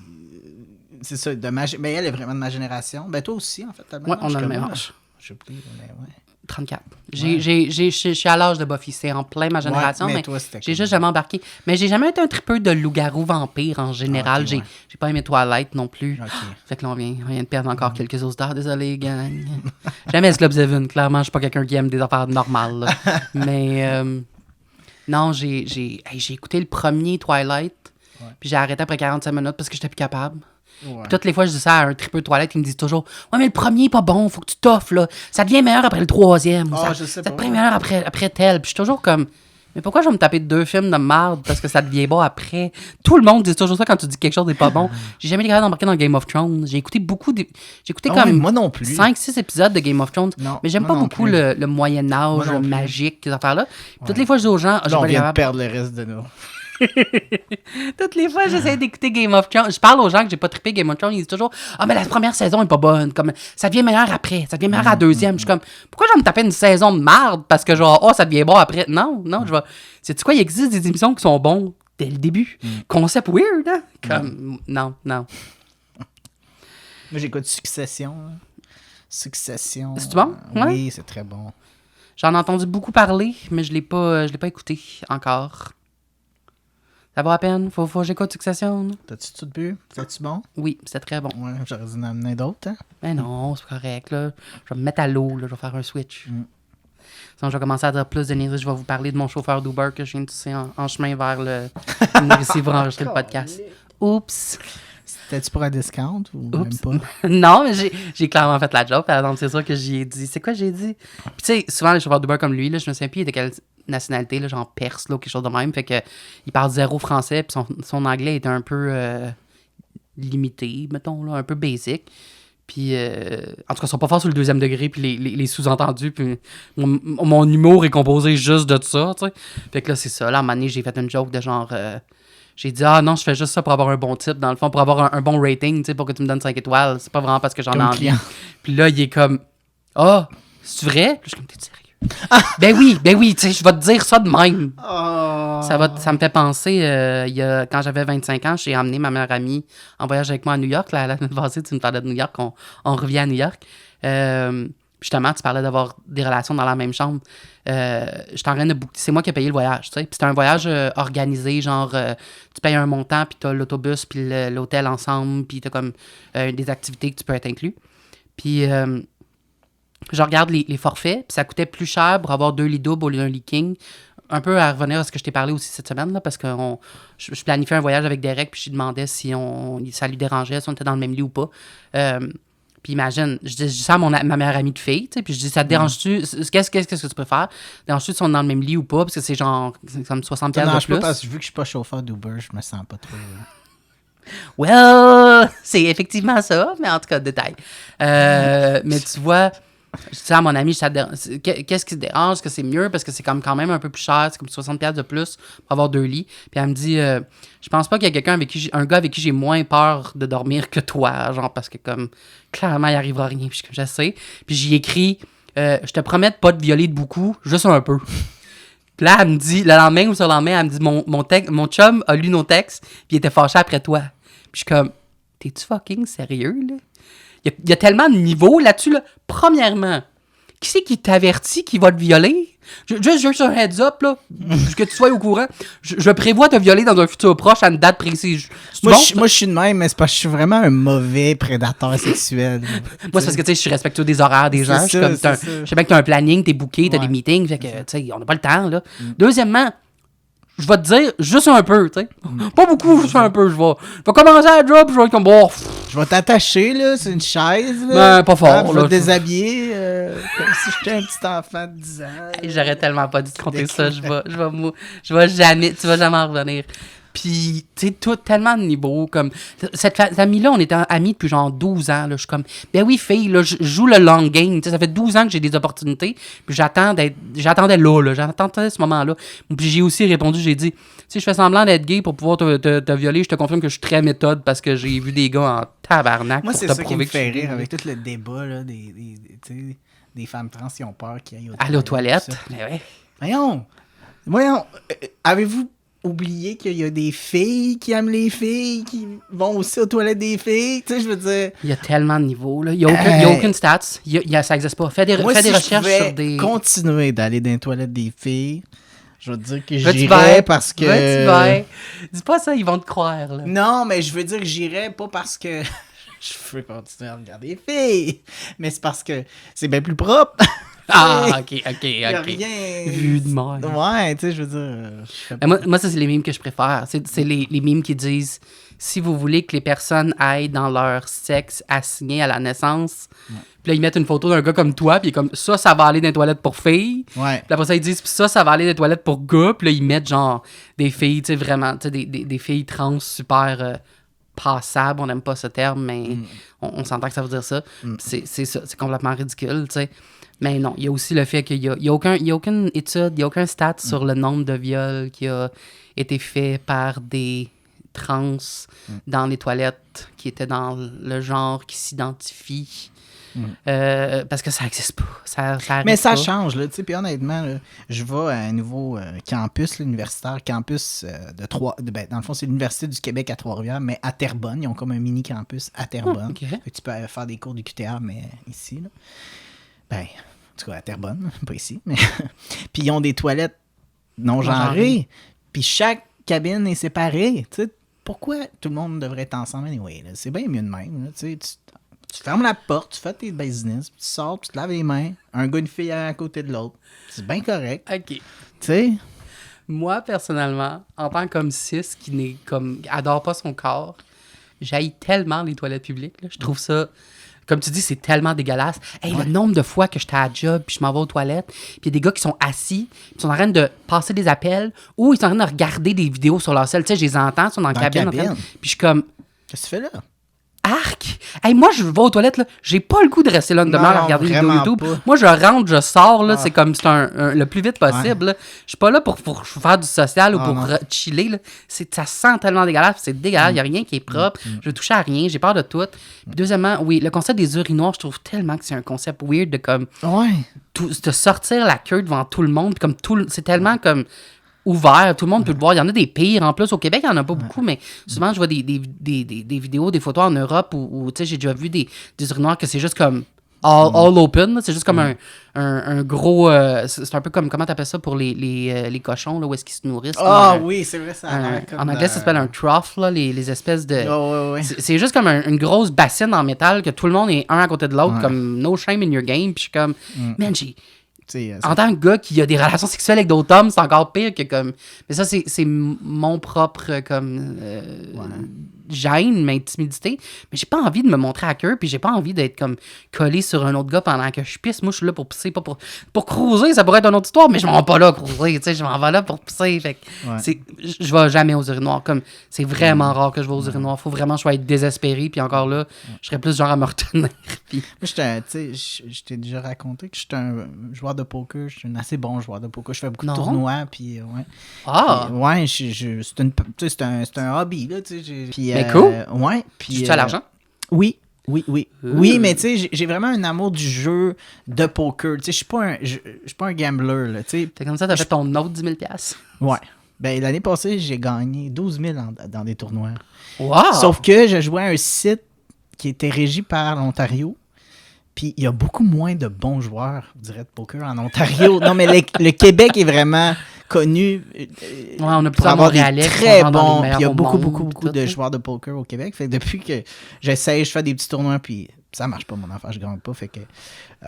C'est ça, mais elle est vraiment de ma génération. Ben, toi aussi, en fait. Ouais, on a le même âge. Je sais plus, mais ouais. 34. Je suis à l'âge de Buffy, c'est en plein ma génération, Ouais, mais toi, c'était j'ai comme- juste jamais embarqué. Mais j'ai jamais été un tripeux de loup-garou vampire en général. Ok, ouais. J'ai pas aimé Twilight non plus. Ok. Fait que là, on vient de perdre encore quelques auditeurs. Désolé, gang. Jamais Club Seven. Clairement, je suis pas quelqu'un qui aime des affaires normales. Là. Mais non, j'ai écouté le premier Twilight, puis j'ai arrêté après 45 minutes parce que j'étais plus capable. Ouais. Puis toutes les fois que je dis ça à un tripeux de toilette, il me dit toujours « Ouais, mais le premier est pas bon, faut que tu t'offres, là. Ça devient meilleur après le troisième. Ou Ah, ça je sais ça pas. devient meilleur après tel. » Puis je suis toujours comme « Mais pourquoi je vais me taper 2 films de merde parce que ça devient bon après? » Tout le monde dit toujours ça quand tu dis que quelque chose n'est pas bon. J'ai jamais été capable d'embarquer dans Game of Thrones. J'ai écouté Ah comme ouais, moi non plus. 5-6 épisodes de Game of Thrones. Non, mais j'aime moi pas non beaucoup plus. le Moyen-Âge Moi non plus. magique, ces affaires-là. Puis toutes les fois, je dis aux gens « Là, on pas vient de capable. perdre le reste de nous. Toutes les fois, j'essaie d'écouter Game of Thrones. Je parle aux gens que j'ai pas trippé Game of Thrones. Ils disent toujours Ah, mais la première saison est pas bonne. Comme, ça devient meilleur après. Ça devient meilleur à la deuxième. Je suis comme Pourquoi je vais me taper une saison de merde parce que genre, ça devient bon après? Non, je vais. Sais-tu quoi? Il existe des émissions qui sont bons dès le début. Concept weird, hein? Comme, non. Moi, j'écoute Succession. Là. Succession. C'est bon? Ouais. Oui, c'est très bon. J'en ai entendu beaucoup parler, mais je l'ai pas écouté encore. Ça vaut la peine? Faut que j'écoute Succession. T'as-tu tout bu? C'est-tu bon? Oui, c'est très bon. Ouais, j'aurais dû en amener d'autres, hein? Mais non, c'est correct, là. Je vais me mettre à l'eau, là. Je vais faire un switch. Sinon, je vais commencer à dire plus de niaiseries. Je vais vous parler de mon chauffeur d'Uber que je viens de tousser en chemin vers le... ici pour enregistrer le podcast. Oups! C'était-tu pour un discount ou même Oups. pas? Non, mais j'ai clairement fait la job. Par exemple, c'est sûr que j'y ai dit. C'est quoi j'ai dit? Puis tu sais, souvent, les chauffeurs d'Uber comme lui, là, je me souviens plus de quelle nationalité, là, genre perse, là, ou quelque chose de même. Fait que il parle 0 français, puis son anglais était un peu limité, mettons, là, un peu basic. Puis, en tout cas, ils sont pas forts sur le 2e degré, puis les sous-entendus, puis mon humour est composé juste de ça, tu sais. Fait que là, c'est ça. Là, à un moment donné, j'ai fait une joke de genre... j'ai dit, non, je fais juste ça pour avoir un bon type, dans le fond, pour avoir un bon rating, tu sais, pour que tu me donnes 5 étoiles. C'est pas vraiment parce que j'en ai Comme envie. client. Puis là, il est comme... Ah, c'est vrai? Puis je suis comme, t'es sérieux? Ben oui, tu sais, je vais te dire ça de même. Oh. Ça me fait penser, quand j'avais 25 ans, j'ai emmené ma meilleure amie en voyage avec moi à New York. La semaine passée, tu me parlais de New York, on revient à New York. Justement, tu parlais d'avoir des relations dans la même chambre. J'étais en train de c'est moi qui ai payé le voyage, tu sais. Puis c'était un voyage organisé, genre, tu payes un montant, puis t'as l'autobus, puis l'hôtel ensemble, puis t'as comme des activités que tu peux être inclus. Puis je regarde les forfaits, puis ça coûtait plus cher pour avoir 2 lits doubles au lieu d'un lit king. Un peu à revenir à ce que je t'ai parlé aussi cette semaine, là, parce que je planifiais un voyage avec Derek, puis je lui demandais si ça lui dérangeait, si on était dans le même lit ou pas. Puis imagine, je dis ça à ma meilleure amie de fille, tu sais, puis je dis, ça te dérange-tu? Qu'est-ce que tu préfères? Dérange-tu si on est dans le même lit ou pas? Parce que c'est genre, c'est comme 60$ de plus. Pas parce que vu que je suis pas chauffeur d'Uber, je me sens pas trop... Well, c'est effectivement ça, mais en tout cas, détail. Mais tu vois, je dis à mon ami, qu'est-ce qui te dérange? Est-ce que c'est mieux? Parce que c'est comme quand même un peu plus cher, c'est comme 60$ de plus pour avoir 2 lits. Puis elle me dit, je pense pas qu'il y a quelqu'un un gars avec qui j'ai moins peur de dormir que toi, genre, parce que comme, clairement, il arrivera rien. Puis je sais. Puis j'y écris, je te promets de pas te violer de beaucoup, juste un peu. Puis là, elle me dit, le lendemain ou sur le lendemain, elle me dit, mon chum a lu nos textes, puis il était fâché après toi. Puis je suis comme, t'es-tu fucking sérieux, là? Il y a tellement de niveaux là-dessus, là. Premièrement, qui c'est qui t'avertit qu'il va te violer? Juste un heads-up, là, que tu sois au courant. Je prévois te violer dans un futur proche à une date précise. Moi, je suis de même, mais c'est parce que je suis vraiment un mauvais prédateur sexuel. Moi, c'est parce que, tu sais, je suis respectueux des horaires des gens. Je sais bien que t'as un planning, t'es booké, t'as des meetings, fait que, tu sais, on n'a pas le temps, là. Deuxièmement, je vais te dire juste un peu, tu sais. Pas beaucoup, juste un peu. Je vais commencer à job, je vais être comme, bon... Je vais t'attacher, là, c'est une chaise, là. Ben, pas fort, je vais là. te déshabiller, comme si j'étais un petit enfant de 10 ans. Hey, j'aurais tellement pas dû te compter ça. Je vais jamais... Tu vas jamais en revenir. Puis, tu sais, tellement de niveaux, comme... Cette amie-là, on était amis depuis genre 12 ans, là. Je suis comme, ben oui, fille, là, je joue le long game. Tu sais, ça fait 12 ans que j'ai des opportunités, puis j'attendais là. J'attendais ce moment-là. Puis j'ai aussi répondu, j'ai dit, si je fais semblant d'être gay pour pouvoir te violer, je te confirme que je suis très méthode parce que j'ai vu des gars en tabarnak. Moi, pour c'est te ça qui prouver me que je suis fait rire gay. avec tout le débat, là, des femmes trans qui ont peur qu'ils aillent Aller aux toilettes. ça. Mais ouais. Voyons, avez-vous oublié qu'il y a des filles qui aiment les filles, qui vont aussi aux toilettes des filles? Tu sais, je veux dire... Il y a tellement de niveaux, là. Il y a aucune stats. Ça n'existe pas. Fais des Moi, si recherches je sur des... continuer d'aller dans les toilettes des filles, je veux dire que Vas-tu j'irais vers? parce que... Vas-tu vers? Dis pas ça, ils vont te croire, là. Non, mais je veux dire que j'irais pas parce que je veux continuer à regarder les filles, mais c'est parce que c'est bien plus propre. Ah, ok. Y a rien... Vu de mort. Ouais, tu sais, je veux dire... je fais pas- Moi, ça, c'est les mimes que je préfère. C'est les mimes qui disent si vous voulez que les personnes aillent dans leur sexe assigné à la naissance, puis là, ils mettent une photo d'un gars comme toi, puis comme ça va aller dans les toilettes pour filles. Ouais. Puis après ça, ils disent ça va aller dans les toilettes pour gars, puis là, ils mettent genre des filles, tu sais, vraiment, tu sais, des filles trans super passables. On n'aime pas ce terme, mais on s'entend que ça veut dire ça. C'est ça, c'est complètement ridicule, tu sais. Mais non, il y a aussi le fait qu'il y a aucune étude, il n'y a aucun stat sur le nombre de viols qui a été fait par des trans dans les toilettes qui étaient dans le genre qui s'identifie. Parce que ça n'existe pas. Ça Mais ça pas. change, là, tu sais, puis honnêtement, là, je vais à un nouveau campus, l'universitaire, campus dans le fond, c'est l'Université du Québec à Trois-Rivières, mais à Terrebonne. Ils ont comme un mini-campus à Terrebonne. Ok. Fait que tu peux faire des cours du QTR, mais ici, là. Ben, en tout cas, à Terrebonne, pas ici, mais... Puis ils ont des toilettes non genrées, puis chaque cabine est séparée, tu sais. Pourquoi tout le monde devrait être ensemble anyway, là? C'est bien mieux de même, là, tu sais. Tu fermes la porte, tu fais tes business, puis tu sors, puis tu te laves les mains. Un gars, une fille à côté de l'autre. C'est bien correct. OK. Tu sais? Moi, personnellement, en tant que cis qui adore pas son corps, j'haïs tellement les toilettes publiques. Là. Je trouve ça... Comme tu dis, c'est tellement dégueulasse. Hey, le nombre de fois que j'étais à la job, puis je m'en vais aux toilettes, puis il y a des gars qui sont assis, puis ils sont en train de passer des appels, ou ils sont en train de regarder des vidéos sur leur cell. Tu sais, je les entends, ils sont dans la cabine. Puis je suis comme... Qu'est-ce que tu fais là? Arc! Hey, moi, je vais aux toilettes, là. J'ai pas le goût de rester là une Non, demi-heure à regarder des vidéos vraiment YouTube. pas. Moi, je rentre, je sors, là. Ah. C'est comme, le plus vite possible, là. Je suis pas là pour faire du social ou Ah, pour non. chiller, là. Ça sent tellement dégueulasse, c'est dégueulasse. Il y a rien qui est propre. Je veux toucher à rien, j'ai peur de tout. Puis deuxièmement, oui, le concept des urinoirs, je trouve tellement que c'est un concept weird de comme, Ouais. de sortir la queue devant tout le monde. Puis comme c'est tellement comme ouvert, tout le monde peut le voir. Il y en a des pires en plus. Au Québec, il n'y en a pas beaucoup, mais souvent, je vois des vidéos, des photos en Europe où tu sais, j'ai déjà vu des urinoirs que c'est juste comme all open. Là. C'est juste comme un gros. C'est un peu comme, comment t'appelles ça pour les cochons, là, où est-ce qu'ils se nourrissent? Ah là, oui, c'est vrai, ça a l'air comme en anglais, ça s'appelle un trough, là, les espèces de. Ouais. C'est juste comme une grosse bassine en métal que tout le monde est un à côté de l'autre, Ouais. comme no shame in your game. Puis je suis comme, man, Tu sais, en tant que gars qui a des relations sexuelles avec d'autres hommes, c'est encore pire que comme. Mais ça, c'est mon propre comme gêne, ma timidité. Mais j'ai pas envie de me montrer à queue, puis j'ai pas envie d'être comme collé sur un autre gars pendant que je pisse. Moi, je suis là pour pisser, pas pour cruiser. Ça pourrait être une autre histoire, mais je m'en vais pas là cruiser. Tu sais, je m'en vais là pour pisser. Fait que Ouais. je vais jamais aux urinoirs. Comme c'est vraiment rare que je vais aux urinoirs. Faut vraiment que je sois désespéré. Puis encore là, je serais plus genre à me retenir. Puis Moi, je t'ai déjà raconté que j'étais un joueur de poker. Je suis un assez bon joueur de poker. Je fais beaucoup Non. de tournois, puis ouais. ah, Puis, ouais, c'est un hobby, là, tu sais. Puis, Mais cool. Ouais, puis... tu as l'argent? Oui. Oui, mais tu sais, j'ai vraiment un amour du jeu de poker. Tu sais, je suis pas un gambler, là, tu sais. C'est comme ça, t'as fait ton autre 10 000 $. Ouais. Ben, l'année passée, j'ai gagné 12 000 dans des tournois. Wow! Sauf que je jouais à un site qui était régi par l'Ontario. Puis il y a beaucoup moins de bons joueurs, je dirais, de poker en Ontario. Non, mais le Québec est vraiment connu on a pour plusieurs avoir des Montréalais qui très sont dans les bons. Puis meilleurs il y a au beaucoup monde, tout, de là. joueurs de poker au Québec. Fait que depuis que j'essaye, je fais des petits tournois, puis ça marche pas, mon affaire, je gagne pas. Fait que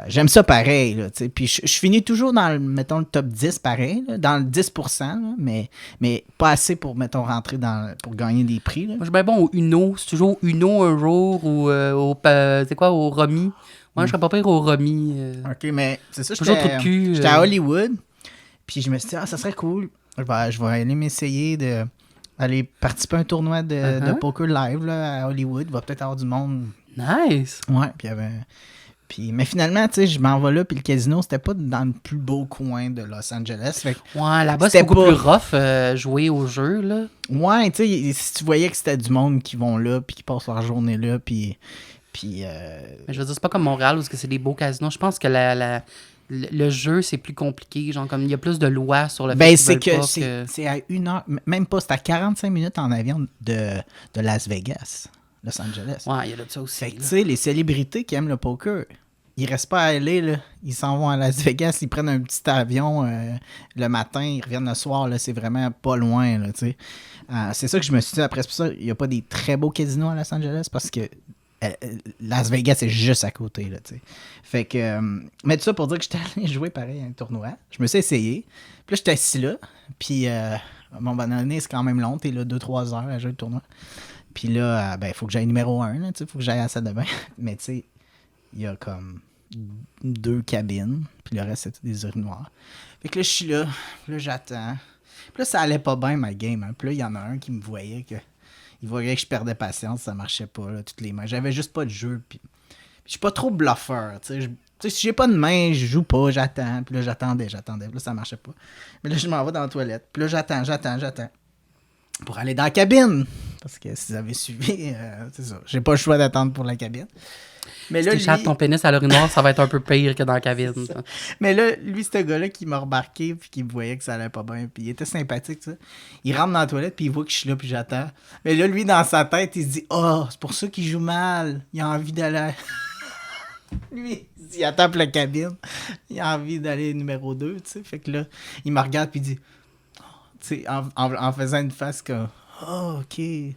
j'aime ça pareil, là, tu sais. Puis je finis toujours dans, mettons, le top 10 pareil, là, dans le 10%, là, mais pas assez pour, mettons, rentrer pour gagner des prix, là. Moi, je suis bien bon au Uno. C'est toujours Uno un jour ou au Romy. Moi, je serais pas pire au Romy. OK, mais c'est ça, Toujours trop de cul, j'étais à Hollywood, puis je me suis dit, ça serait cool. Je vais aller m'essayer d'aller participer à un tournoi de poker live là, à Hollywood. Il va peut-être avoir du monde. Nice! Ouais, puis il y avait... mais finalement, tu sais, je m'en vais là, puis le casino, c'était pas dans le plus beau coin de Los Angeles. Fait que, Ouais, là-bas, c'est C'était beaucoup pas- plus rough jouer au jeu, là. ouais, tu sais, si tu voyais que c'était du monde qui vont là, puis qui passent leur journée là, puis Mais je veux dire, c'est pas comme Montréal où c'est des beaux casinos. Je pense que le jeu, c'est plus compliqué. Genre, comme il y a plus de lois sur le fait ben, qu'ils c'est veulent que pas c'est à 1 heure, même pas, c'est à 45 minutes en avion de Las Vegas, Los Angeles. Ouais, il y a de ça aussi. Fait que, là. tu sais, les célébrités qui aiment le poker, ils restent pas à LA, là. Ils s'en vont à Las Vegas, ils prennent un petit avion le matin, ils reviennent le soir, là. C'est vraiment pas loin, là, tu sais. C'est ça que je me suis dit, après, c'est pour ça il n'y a pas des très beaux casinos à Los Angeles, parce que Las Vegas, c'est juste à côté, là, tu sais. Fait que... mais tout ça pour dire que j'étais allé jouer, pareil, à un tournoi. Je me suis essayé. Puis là, j'étais assis là. Puis, bon, ben, l'année, c'est quand même long. T'es là 2-3 heures à jouer le tournoi. Puis là, ben, il faut que j'aille numéro 1, là, tu sais. Il faut que j'aille à la salle de bain. Mais, tu sais, il y a comme 2 cabines. Puis le reste, c'est des urinoirs. Fait que là, je suis là. Puis là, j'attends. Puis là, ça allait pas bien, ma game. Hein. Puis là, il y en a un qui me voyait que... Il voyait que je perdais patience, ça marchait pas, là, toutes les mains. J'avais juste pas de jeu, puis je suis pas trop bluffeur, tu sais. Si j'ai pas de main, je joue pas, j'attends. Puis là, j'attendais. Puis là, ça marchait pas. Mais là, je m'en vais dans la toilette. Puis là, j'attends. Pour aller dans la cabine. Parce que si vous avez suivi, c'est ça. J'ai pas le choix d'attendre pour la cabine. Mais Si là, t'échappes ton pénis à l'urinoir, ça va être un peu pire que dans la cabine. Ça. Mais là, lui, ce gars-là qui m'a remarqué puis qui me voyait que ça allait pas bien, puis il était sympathique, ça. Il rentre dans la toilette puis il voit que je suis là puis j'attends. Mais là, lui, dans sa tête, il se dit « Oh, c'est pour ça qu'il joue mal. Il a envie d'aller... » Lui, il attend pour la cabine. Il a envie d'aller numéro 2, tu sais. Fait que là, il me regarde puis il dit « Tu sais, en faisant une face comme « Oh, OK. » Tu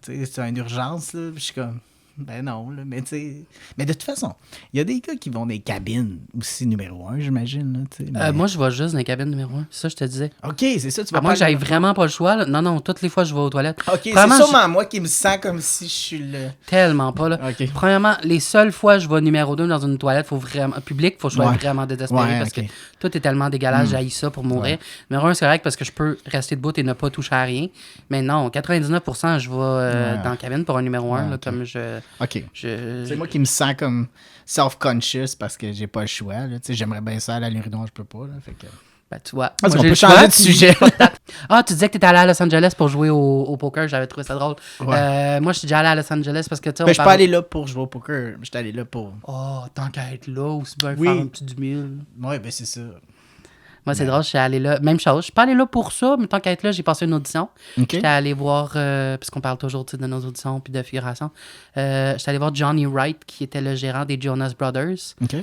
sais, c'est une urgence, là. Puis je suis comme... Ben non, là, mais tu sais... Mais de toute façon, il y a des gars qui vont dans des cabines aussi numéro 1, j'imagine, là, tu sais. Mais... Moi, je vais juste dans les cabines numéro 1. C'est ça, je te disais. OK, c'est ça, tu vas À moins que aller- j'aille vraiment pas le choix. Là. Non, toutes les fois, je vais aux toilettes. OK, c'est Premièrement, sûrement moi qui me sens comme si je suis le... Tellement pas, là. OK. Premièrement, les seules fois que je vais numéro 2 dans une toilette, faut vraiment... Public, faut que je sois Ouais. vraiment désespéré Ouais, parce OK. que tout est tellement dégueulasse, j'haïs ça pour mourir. Numéro 1, c'est correct parce que je peux rester debout et ne pas toucher à rien. Mais non, 99%, je vais dans la cabine pour un numéro 1, Ouais, là, OK. comme je... OK. C'est moi qui me sens comme self-conscious parce que j'ai pas le choix. Là. Tu sais, j'aimerais bien ça aller à l'Urinon, je peux pas. Là, fait que... Ben, tu vois. Parce moi, qu'on j'ai peut le choix, changer de puis- sujet. Ah, tu disais que tu étais allé à Los Angeles pour jouer au poker. J'avais trouvé ça drôle. Ouais. Moi, je suis déjà allé à Los Angeles parce que, tu sais, Ben, on je suis pas parle- allé là pour jouer au poker. Je suis allé là pour... Oh, tant qu'à être là, aussi bien Oui. faire un petit 10 000. Ouais, ben c'est ça. Moi, c'est drôle, je suis allé là. Même chose. Je suis pas allé là pour ça, mais tant qu'à être là, j'ai passé une audition. OK. J'étais allé voir, puisqu'on parle toujours tu sais, de nos auditions puis de figuration, j'étais allé voir Johnny Wright, qui était le gérant des Jonas Brothers. OK.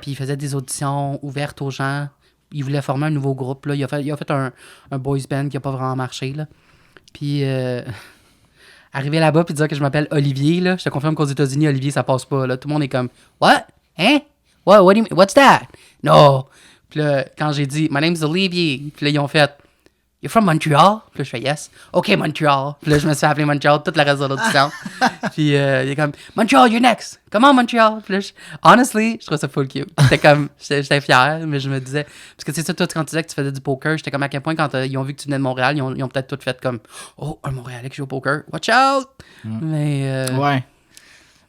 Puis il faisait des auditions ouvertes aux gens. Il voulait former un nouveau groupe. Là. Il a fait un boys band qui a pas vraiment marché. Là. Puis arrivé là-bas puis dire que je m'appelle Olivier, là, je te confirme qu'aux États-Unis, Olivier, ça passe pas. Là. Tout le monde est comme What? Hein? What do you mean? What's that? No. Puis là, quand j'ai dit My name's Olivier, puis là, ils ont fait You're from Montreal? Puis là, je fais Yes. OK, Montreal. Puis là, je me suis appelé Montreal toute la reste de l'audition. Puis il est comme Montreal, you're next. Come on, Montreal. Puis là, honestly, je trouve ça full cute. J'étais fier, mais je me disais. Parce que c'est ça, toi, quand tu disais que tu faisais du poker, j'étais comme à quel point, quand ils ont vu que tu venais de Montréal, ils ont peut-être tout fait comme Oh, un Montréalais qui joue au poker. Watch out! Mais. Ouais.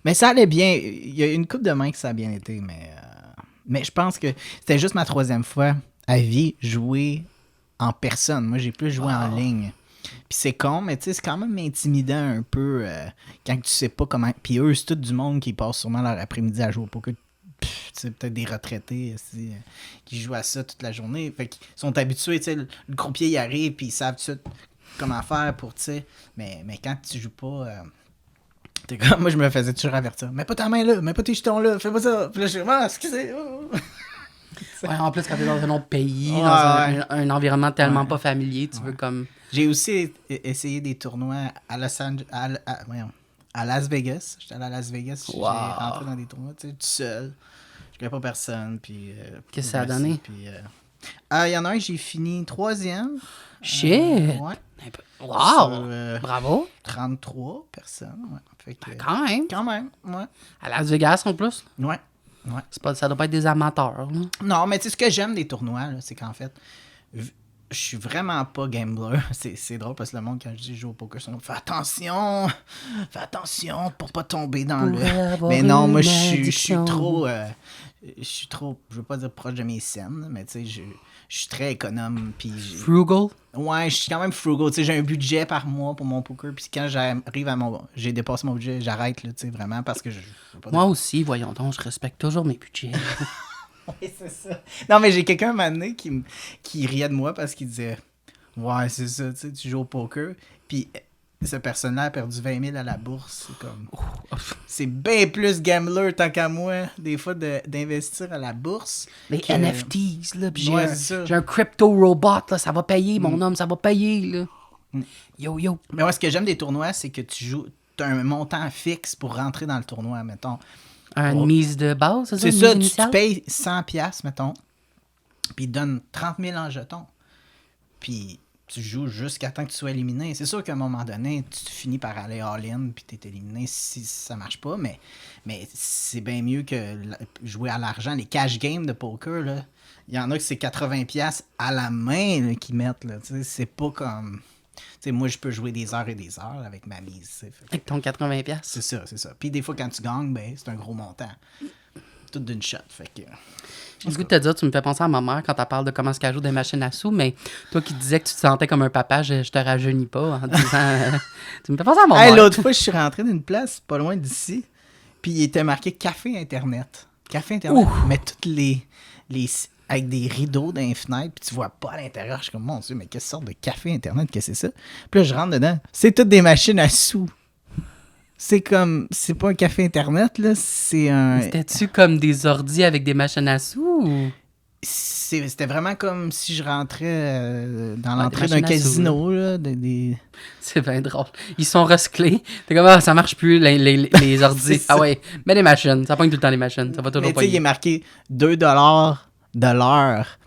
Mais ça allait bien. Il y a une coupe de main que ça a bien été, mais je pense que c'était juste ma 3e fois à vie jouer en personne. Moi, j'ai plus joué en ligne. Puis c'est con, mais tu sais, c'est quand même intimidant un peu quand tu sais pas comment... Puis eux, c'est tout du monde qui passe sûrement leur après-midi à jouer au poker. Tu sais, peut-être des retraités aussi, qui jouent à ça toute la journée. Fait qu'ils sont habitués, tu sais, le croupier, il arrive, puis ils savent tout de suite comment faire pour, tu sais... Mais quand tu joues pas... t'es comme... Moi, je me faisais toujours avertir. Mets pas ta main là, mets pas tes jetons là, fais pas ça. Puis là, je suis excusez. Oh. Ouais, en plus, quand t'es dans un autre pays, Ouais, dans un environnement tellement Ouais. pas familier, tu veux comme. J'ai aussi essayé des tournois à à Las Vegas. J'étais allé à Las Vegas. Wow. J'ai rentré dans des tournois, tu sais, tout seul. Je connais pas personne. Puis, Qu'est-ce que ça a merci, donné? puis, il y en a un, j'ai fini 3e. Shit! Ouais. Wow! Sur, Bravo! 33 personnes. Ouais. Fait que, Quand même. quand même, ouais. À Las Vegas, en plus. Ouais. Ça doit pas être des amateurs. Là. Non, mais tu sais, ce que j'aime des tournois, là, c'est qu'en fait, je suis vraiment pas gambler. C'est drôle parce que le monde, quand je dis je joue au poker, c'est fais attention pour pas tomber dans le. Mais non, moi, je suis trop. Je veux pas dire proche de mes scènes, mais tu sais, je suis très économe. Puis Frugal. ouais, je suis quand même frugal. Tu sais, j'ai un budget par mois pour mon poker. Puis quand j'arrive j'ai dépassé mon budget, j'arrête, là, tu sais, vraiment, parce que je veux pas. Moi aussi, voyons donc, je respecte toujours mes budgets. Oui, c'est ça. Non, mais j'ai quelqu'un un moment donné qui riait de moi parce qu'il disait ouais, c'est ça, tu sais, tu joues au poker. Puis cette personne-là a perdu 20 000 à la bourse. C'est comme. C'est bien plus gambler tant qu'à moi, des fois, d'investir à la bourse. Les que- NFTs, là, pis Ouais, c'est ça. j'ai un crypto robot, là, ça va payer, mon homme, ça va payer, là. Yo, yo. Mais moi, ce que j'aime des tournois, c'est que tu joues. T'as un montant fixe pour rentrer dans le tournoi, mettons. Une mise de base, c'est ça? C'est une ça, mise tu initiale? payes 100$, mettons, puis ils te donnent 30 000 en jetons. Puis tu joues jusqu'à temps que tu sois éliminé. C'est sûr qu'à un moment donné, tu finis par aller all-in, puis tu es éliminé si ça marche pas, mais c'est bien mieux que jouer à l'argent. Les cash games de poker, là, il y en a que c'est 80$ à la main là, qu'ils mettent. Là, tu sais, c'est pas comme... Tu sais, moi, je peux jouer des heures et des heures avec ma mise. Tu sais. Avec ton 80$. C'est ça, c'est ça. Puis des fois, quand tu gagnes, ben, c'est un gros montant. Tout d'une shot. Fait que... J'ai le goût de te dire, tu me fais penser à ma mère quand elle parle de comment est-ce qu'elle joue des machines à sous, mais toi qui disais que tu te sentais comme un papa, je te rajeunis pas en disant... tu me fais penser à mon Hey, mère. l'autre fois, je suis rentré d'une place pas loin d'ici, puis il était marqué Café Internet. Café Internet, mais toutes les avec des rideaux dans les fenêtres, puis tu vois pas à l'intérieur. Je suis comme, mon Dieu, mais quelle sorte de Café Internet que c'est ça? Puis là, je rentre dedans. C'est toutes des machines à sous. C'est comme, c'est pas un Café Internet, là, c'est un... C'était-tu comme des ordis avec des machines à sous ou... c'était vraiment comme si je rentrais dans Ouais, l'entrée des d'un machines à sous, casino. Là, C'est bien drôle. Ils sont recyclés. T'es comme, ah, ça marche plus, les ordi. C'est Ah ça. ouais, mets des machines. Ça pogne tout le temps les machines. Ça va toujours Mais tu sais, il est pas. marqué 2$ de l'heure.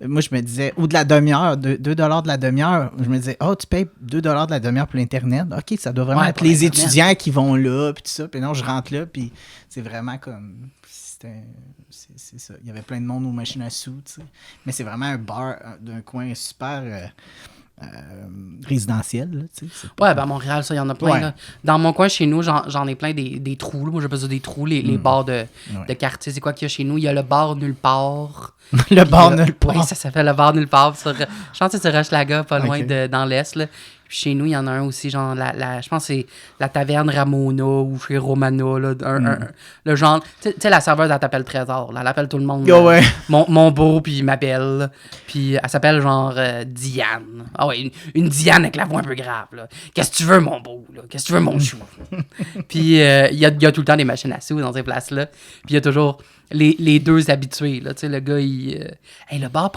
Moi, je me disais, ou de la demi-heure, 2$ de la demi-heure. Je me disais, oh, tu payes 2$ de la demi-heure pour l'Internet. OK, ça doit vraiment Ouais, être pour les l'Internet. étudiants qui vont là, puis tout ça. Puis non, je rentre là, puis c'est vraiment comme... C'est ça. Il y avait plein de monde aux machines à sous, tu sais. Mais c'est vraiment un bar d'un coin super résidentiel, là, tu sais. C'est pas- Ouais, ben à Montréal, ça, il y en a plein. Ouais. Là. Dans mon coin, chez nous, j'en ai plein des trous. Là. Moi, j'appelle ça des trous, les bars de quartier. C'est quoi qu'il y a chez nous? Il y a le bar nulle part. Le bar Puis, nulle part. Oui, ça s'appelle le bar nulle part. Je pense que c'est sur Hochelaga, pas loin Ok. dans l'Est. Là. Puis chez nous, il y en a un aussi, genre, je pense que c'est la taverne Ramona ou chez Romana. Là, le genre, tu sais, la serveuse, elle t'appelle Trésor. Là, elle appelle tout le monde. Oh, ouais. Mon beau, puis il m'appelle. Là. Puis elle s'appelle genre Diane. Ah ouais, une Diane avec la voix un peu grave. Là. Qu'est-ce que tu veux, mon beau? Là? Qu'est-ce que tu veux, mon chou? Puis il y a tout le temps des machines à sous dans ces places-là. Puis il y a toujours les deux habitués. Là. Tu sais, le gars, hey, le bar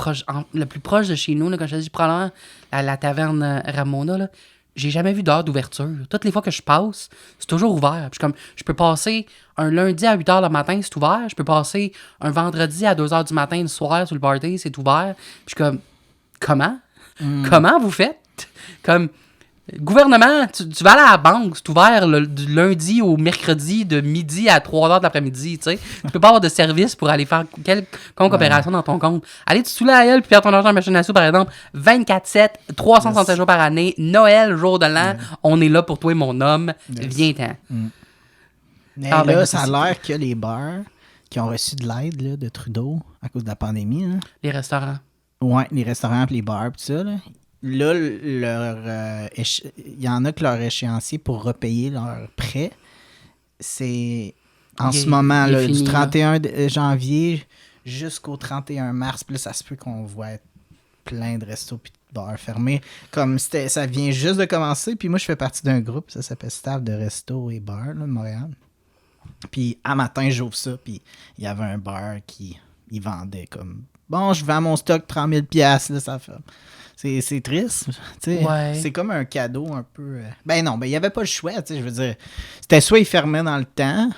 le plus proche de chez nous, là, quand je te dis probablement la taverne Ramona, là, j'ai jamais vu d'heure d'ouverture. Toutes les fois que je passe, c'est toujours ouvert. Puis je peux passer un lundi à 8h le matin, c'est ouvert. Je peux passer un vendredi à 2h du matin le soir sur le party, c'est ouvert. Puis je suis comme, comment? Comment vous faites? Comme, gouvernement, tu vas aller à la banque, c'est ouvert du lundi au mercredi de midi à 3h de l'après-midi, tu sais. Tu peux pas avoir de service pour aller faire quelconque opération dans ton compte. Aller te saouler à elle puis faire ton argent en machine à sous, par exemple, 24/7, 365 jours par année, Noël, jour de l'an, on est là pour toi, mon homme, viens-t'en. Mais Ah, ben, là, ça, ça a c'est l'air que les bars qui ont reçu de l'aide là, de Trudeau à cause de la pandémie, là, Les restaurants. ouais, les restaurants et les bars, pis ça, là, il y en a que leur échéancier pour repayer leur prêt, c'est en ce moment, il est là, fini, du là. 31 janvier jusqu'au 31 mars. Puis là, ça se peut qu'on voit plein de restos et de bars fermés. Comme ça vient juste de commencer. Puis moi, je fais partie d'un groupe, ça s'appelle Staff de Resto et Bar là, de Montréal. Puis à matin, j'ouvre ça, puis il y avait un bar qui il vendait comme... Bon, je vends mon stock 30 000 $, là, ça fait... C'est triste, tu sais. Ouais. C'est comme un cadeau un peu... Ben non, il n'y avait pas le choix, tu sais, je veux dire. C'était soit ils fermaient dans le temps,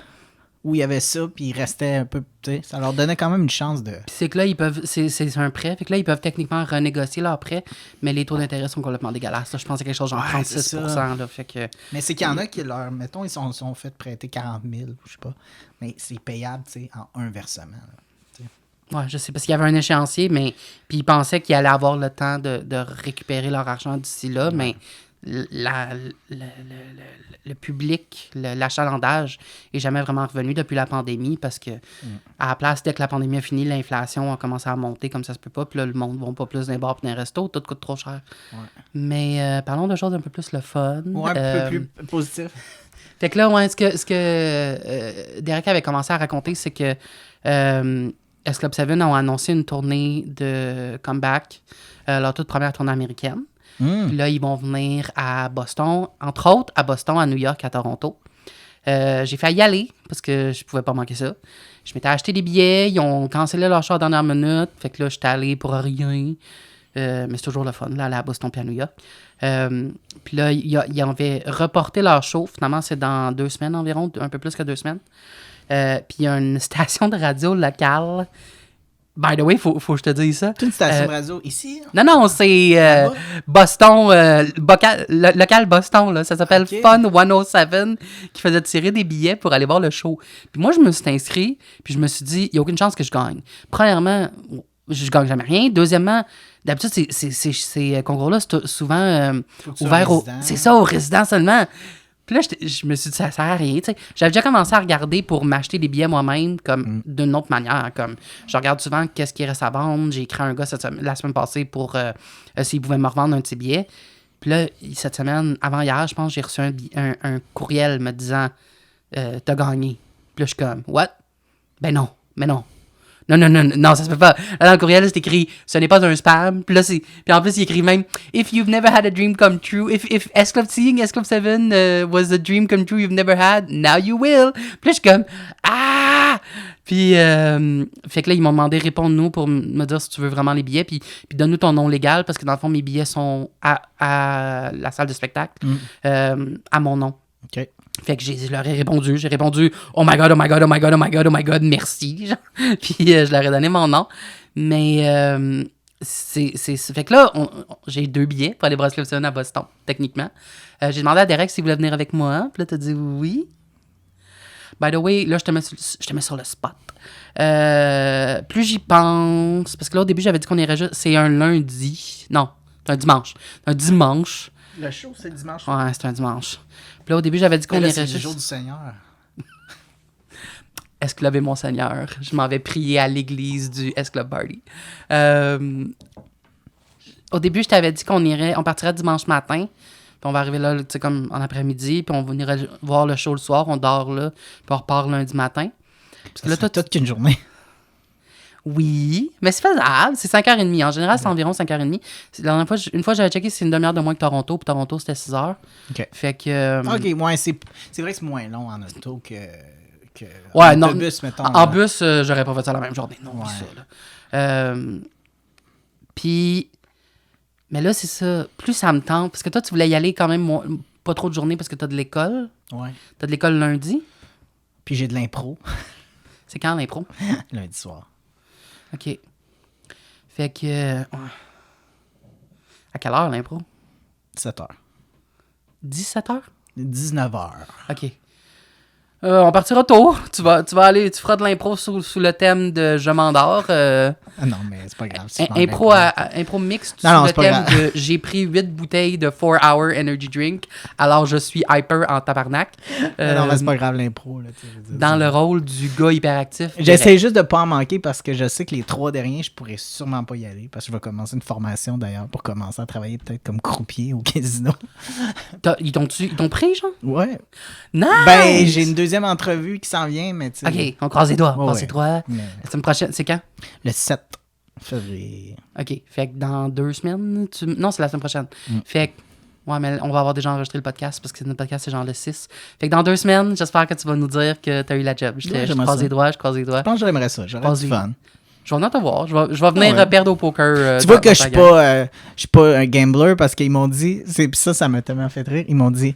ou il y avait ça, puis ils restaient un peu, tu sais. Ça leur donnait quand même une chance de... Puis c'est que là, ils peuvent. C'est un prêt. Fait que là, ils peuvent techniquement renégocier leur prêt, mais les taux d'intérêt sont complètement dégueulasses. Là, je pense que c'est quelque chose genre Ouais, c'est 36%. Là, fait que. Mais c'est qu'il y en a qui leur... Mettons, ils sont fait prêter 40 000, je sais pas. Mais c'est payable, tu sais, en un versement, là. Ouais, je sais, parce qu'il y avait un échéancier, mais. Puis ils pensaient qu'ils allaient avoir le temps de récupérer leur argent d'ici là, mais le public, l'achalandage est jamais vraiment revenu depuis la pandémie parce que, à la place, dès que la pandémie a fini, l'inflation a commencé à monter comme ça se peut pas, puis là, le monde ne va pas plus dans les bars et dans les restos, tout coûte trop cher. Ouais. Mais parlons de choses un peu plus le fun. Ouais, un peu plus positif. Fait que là, ouais, ce que Derek avait commencé à raconter, c'est que S Club 7 ont annoncé une tournée de comeback, leur toute première tournée américaine. Puis là, ils vont venir à Boston, entre autres à Boston, à New York, à Toronto. J'ai failli y aller parce que je pouvais pas manquer ça. Je m'étais acheté des billets, ils ont cancellé leur show à la dernière minute. Fait que là, j'étais allé pour rien. Mais c'est toujours le fun, là, aller à Boston puis à New York. Puis là, ils avaient reporté leur show. Finalement, c'est dans 2 semaines environ, un peu plus que 2 semaines. Puis il y a une station de radio locale. By the way, faut que je te dise ça. C'est une station de radio ici? Non, c'est Boston, local Boston, là. Ça s'appelle Ok. Fun 107, qui faisait tirer des billets pour aller voir le show. Puis moi, je me suis inscrit, puis je me suis dit, il n'y a aucune chance que je gagne. Premièrement, je gagne jamais rien. Deuxièmement, d'habitude, ces concours-là, c'est souvent Faut que tu sois ouvert aux... résident. C'est ça, aux résidents seulement. Puis là, je me suis dit, ça sert à rien. Tu sais. J'avais déjà commencé à regarder pour m'acheter des billets moi-même, comme d'une autre manière. Comme je regarde souvent qu'est-ce qui reste à vendre. J'ai écrit à un gars la semaine passée pour s'il pouvait me revendre un de ses billets. Puis là, cette semaine, avant hier, je pense, j'ai reçu un courriel me disant t'as gagné. Puis là, je suis comme, what? Ben non, mais non. Non, ça se peut pas. Là, dans le courriel, c'est écrit ce n'est pas un spam. Puis là, puis en plus, il écrit même if you've never had a dream come true, if seeing S Club 7 was a dream come true you've never had, now you will. Puis là, je suis comme Puis, fait que là, ils m'ont demandé réponds-nous pour me dire si tu veux vraiment les billets. Puis donne-nous ton nom légal parce que dans le fond, mes billets sont à la salle de spectacle à mon nom. OK. Fait que je leur ai répondu. J'ai répondu oh my god, oh my god, oh my god, oh my god, oh my god, merci. Genre. Puis je leur ai donné mon nom. Mais fait que là, j'ai 2 billets pour aller voir Slipknot à Boston, techniquement. J'ai demandé à Derek s'il voulait venir avec moi. Puis là, t'as dit oui. By the way, là, je te mets sur le spot. Plus j'y pense, parce que là, au début, j'avais dit qu'on irait juste. C'est un lundi. Non, c'est un dimanche. Un dimanche. Le show, c'est dimanche. Ouais, c'est un dimanche. Puis là, au début, j'avais dit qu'on irait c'est juste. le jour du Seigneur. Esclave est mon Seigneur. Je m'en vais prier à l'église du Esclave Party. Au début, je t'avais dit on partirait dimanche matin. Puis on va arriver là, tu sais, comme en après-midi. Puis on irait voir le show le soir. On dort là. Puis on repart lundi matin. Parce que là, toi, toute qu'une journée. Oui, mais c'est faisable. C'est 5h30. En général, c'est environ 5h30. La dernière fois, une fois, j'avais checké, c'est une demi-heure de moins que Toronto. Puis Toronto, c'était 6h. OK. Fait que... OK, ouais, c'est vrai que c'est moins long en auto que ouais, en non, autobus, mettons. en bus, j'aurais pas fait ça la même journée. Non, Ouais. ça, là. Puis... Mais là, c'est ça. Plus ça me tente. Parce que toi, tu voulais y aller quand même pas trop de journée parce que t'as de l'école. Ouais. T'as de l'école lundi. Puis j'ai de l'impro C'est quand l'impro? lundi soir. OK. Fait que... ouais. À quelle heure l'impro? 17h. 17h? 19h. OK. On partira tôt. Tu vas aller, tu feras de l'impro sous le thème de Je m'endors. Ah non, mais c'est pas grave. si je Impro, parle impro mixte Non, sous non, le c'est pas thème grave. de J'ai pris 8 bouteilles de 4-hour energy drink, alors je suis hyper en tabarnak. Non, mais c'est pas grave l'impro. Là, tu sais, je veux dire, Dans le rôle du gars hyperactif. J'essaie juste de pas en manquer parce que je sais que les 3 derniers, je pourrais sûrement pas y aller. Parce que je vais commencer une formation d'ailleurs pour commencer à travailler peut-être comme croupier au casino. Ils t'ont pris, genre? Ouais. Non! Ben, j'ai une deuxième entrevue qui s'en vient, mais tu sais. OK, on croise les doigts. Ouais, Croise les ouais. doigts. Mais La semaine prochaine, c'est quand? le 7 février. OK. Fait que dans 2 semaines, non, c'est la semaine prochaine. Fait que, ouais, mais on va avoir déjà enregistré le podcast parce que notre podcast, c'est genre le 6. Fait que dans 2 semaines, j'espère que tu vas nous dire que t'as eu la job. Je j'aimerais croise ça. les doigts, je croise les doigts. Je pense que j'aimerais ça. J'aurais Vas-y. du fun. Je vais venir te voir. Je vais venir Ouais. perdre au poker. Tu vois que je suis pas un gambler parce qu'ils m'ont dit, ça m'a tellement fait rire. Ils m'ont dit,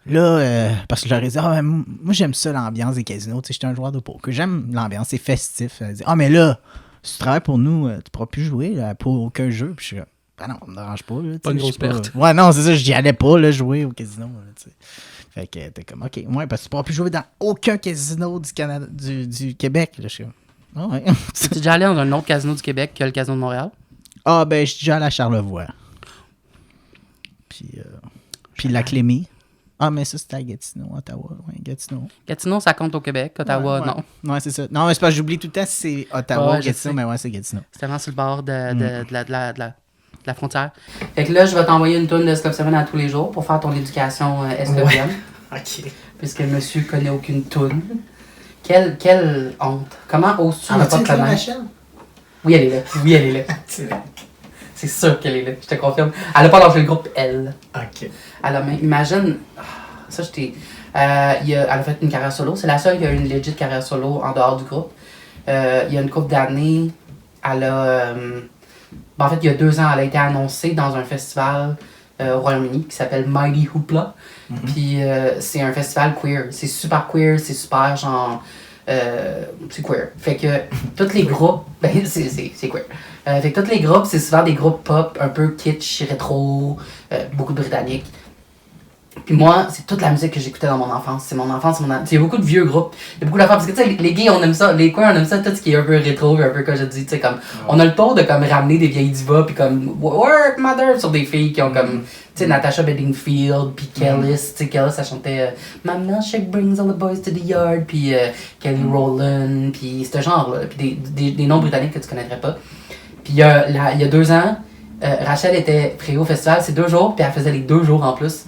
là, parce que je leur ai dit, moi j'aime ça l'ambiance des casinos. Tu sais, j'étais un joueur de poker. J'aime l'ambiance, c'est festif. Elle dit, mais là, si tu travailles pour nous, tu pourras plus jouer là, pour aucun jeu. Puis je suis là, ben non, ça me dérange pas. Là, Pas une tu sais, grosse je suis perte. Ouais, non, c'est ça, j'y allais pas là, jouer au casino. Là, tu sais. Fait que t'es comme, OK, ouais, parce que tu pourras plus jouer dans aucun casino du Canada, du Québec. Là, je suis comme, ah ouais. Tu es déjà allé dans un autre casino du Québec que le casino de Montréal? Ah, ben, je suis déjà allé à Charlevoix. Puis la Clémy. Ah, mais ça, c'était à Gatineau, Ottawa. Ouais, Gatineau. Gatineau, ça compte au Québec. Ottawa, Ouais, non. Ouais, c'est ça. Non, mais c'est parce que j'oublie tout le temps si c'est Ottawa Ouais, ou je Gatineau, sais. mais ouais, c'est Gatineau. C'est vraiment sur le bord de la frontière. Fait que là, je vais t'envoyer une tonne de Stop 7 à tous les jours pour faire ton éducation eslovienne. OK. Puisque monsieur connaît aucune toune. Quelle honte. Comment oses-tu ne pas connaître? Oui, elle est là. Oui, elle est là. C'est sûr qu'elle est là. Je te confirme. Elle a pas lâché le groupe, elle. OK. Imagine. Ça, elle a fait une carrière solo. C'est la seule qui a eu une legit carrière solo en dehors du groupe. Il y a une couple d'années, elle a. En fait, il y a 2 ans, elle a été annoncée dans un festival au Royaume-Uni qui s'appelle Mighty Hoopla. Puis c'est un festival queer. C'est super queer, c'est super genre. C'est queer. Fait que tous les groupes. Ben, c'est queer. Fait que tous les groupes, c'est souvent des groupes pop un peu kitsch, rétro, beaucoup de britanniques. Puis moi, c'est toute la musique que j'écoutais dans mon enfance. C'est mon enfance, il y a beaucoup de vieux groupes. Il y a beaucoup d'affaires. Parce que, tu sais, les gays, on aime ça. Les queers, on aime ça. Tout ce qui est un peu rétro, un peu, comme je dis, tu sais, comme. On a le tour de, comme, ramener des vieilles divas, puis comme, work, mother, sur des filles qui ont, comme, tu sais, Natasha Bedingfield, puis Kellis. Tu sais, Kellis, ça chantait My milkshake brings all the boys to the yard, puis Kelly Rowland, puis ce genre-là. Puis des noms britanniques que tu connaîtrais pas. Puis il y a 2 ans, Rachel était créée au festival, c'est 2 jours, puis elle faisait les 2 jours en plus.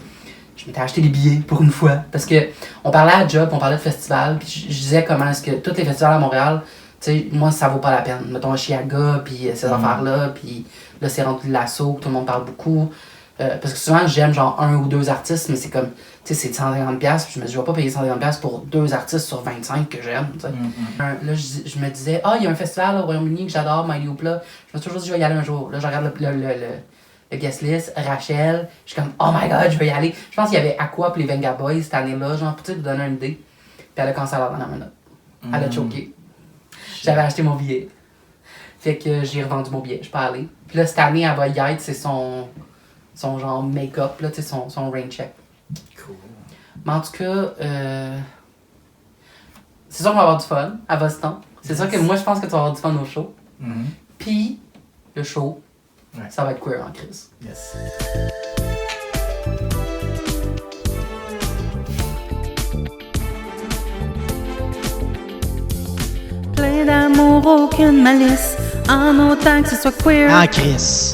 Je m'étais acheté des billets pour une fois. Parce que on parlait à job, on parlait de festival, puis je disais comment est-ce que tous les festivals à Montréal, tu sais, moi ça vaut pas la peine. Mettons à Chiaga, puis ces affaires-là, puis là c'est rendu de l'assaut, tout le monde parle beaucoup. Parce que souvent, j'aime genre 1 ou 2 artistes, mais c'est comme, tu sais, c'est 150$. Puis je me dis, je vais pas payer 150$ pour 2 artistes sur 25 que j'aime, tu sais. Là, je me disais, il y a un festival au Royaume-Uni que j'adore, My Hoopla. Je me suis toujours dit, je vais y aller un jour. Là, je regarde le guest list, Rachel. Je suis comme, oh my god, je vais y aller. Je pense qu'il y avait Aqua pour les Venga Boys cette année-là, genre, pour te donner une idée. Puis elle a cancellé à la dernière minute. Elle a choqué. J'avais acheté mon billet. Fait que j'ai revendu mon billet, je peux aller. Puis là, cette année, elle va y être, c'est son genre make-up, là, tu sais, son rain check. Cool. Mais en tout cas, c'est sûr qu'on va avoir du fun à Boston. C'est sûr que moi, je pense que tu vas avoir du fun au show. Puis, le show, ça va être queer en crise. Yes. Plein d'amour, aucune malice, en autant que ce soit queer. Ah, Chris.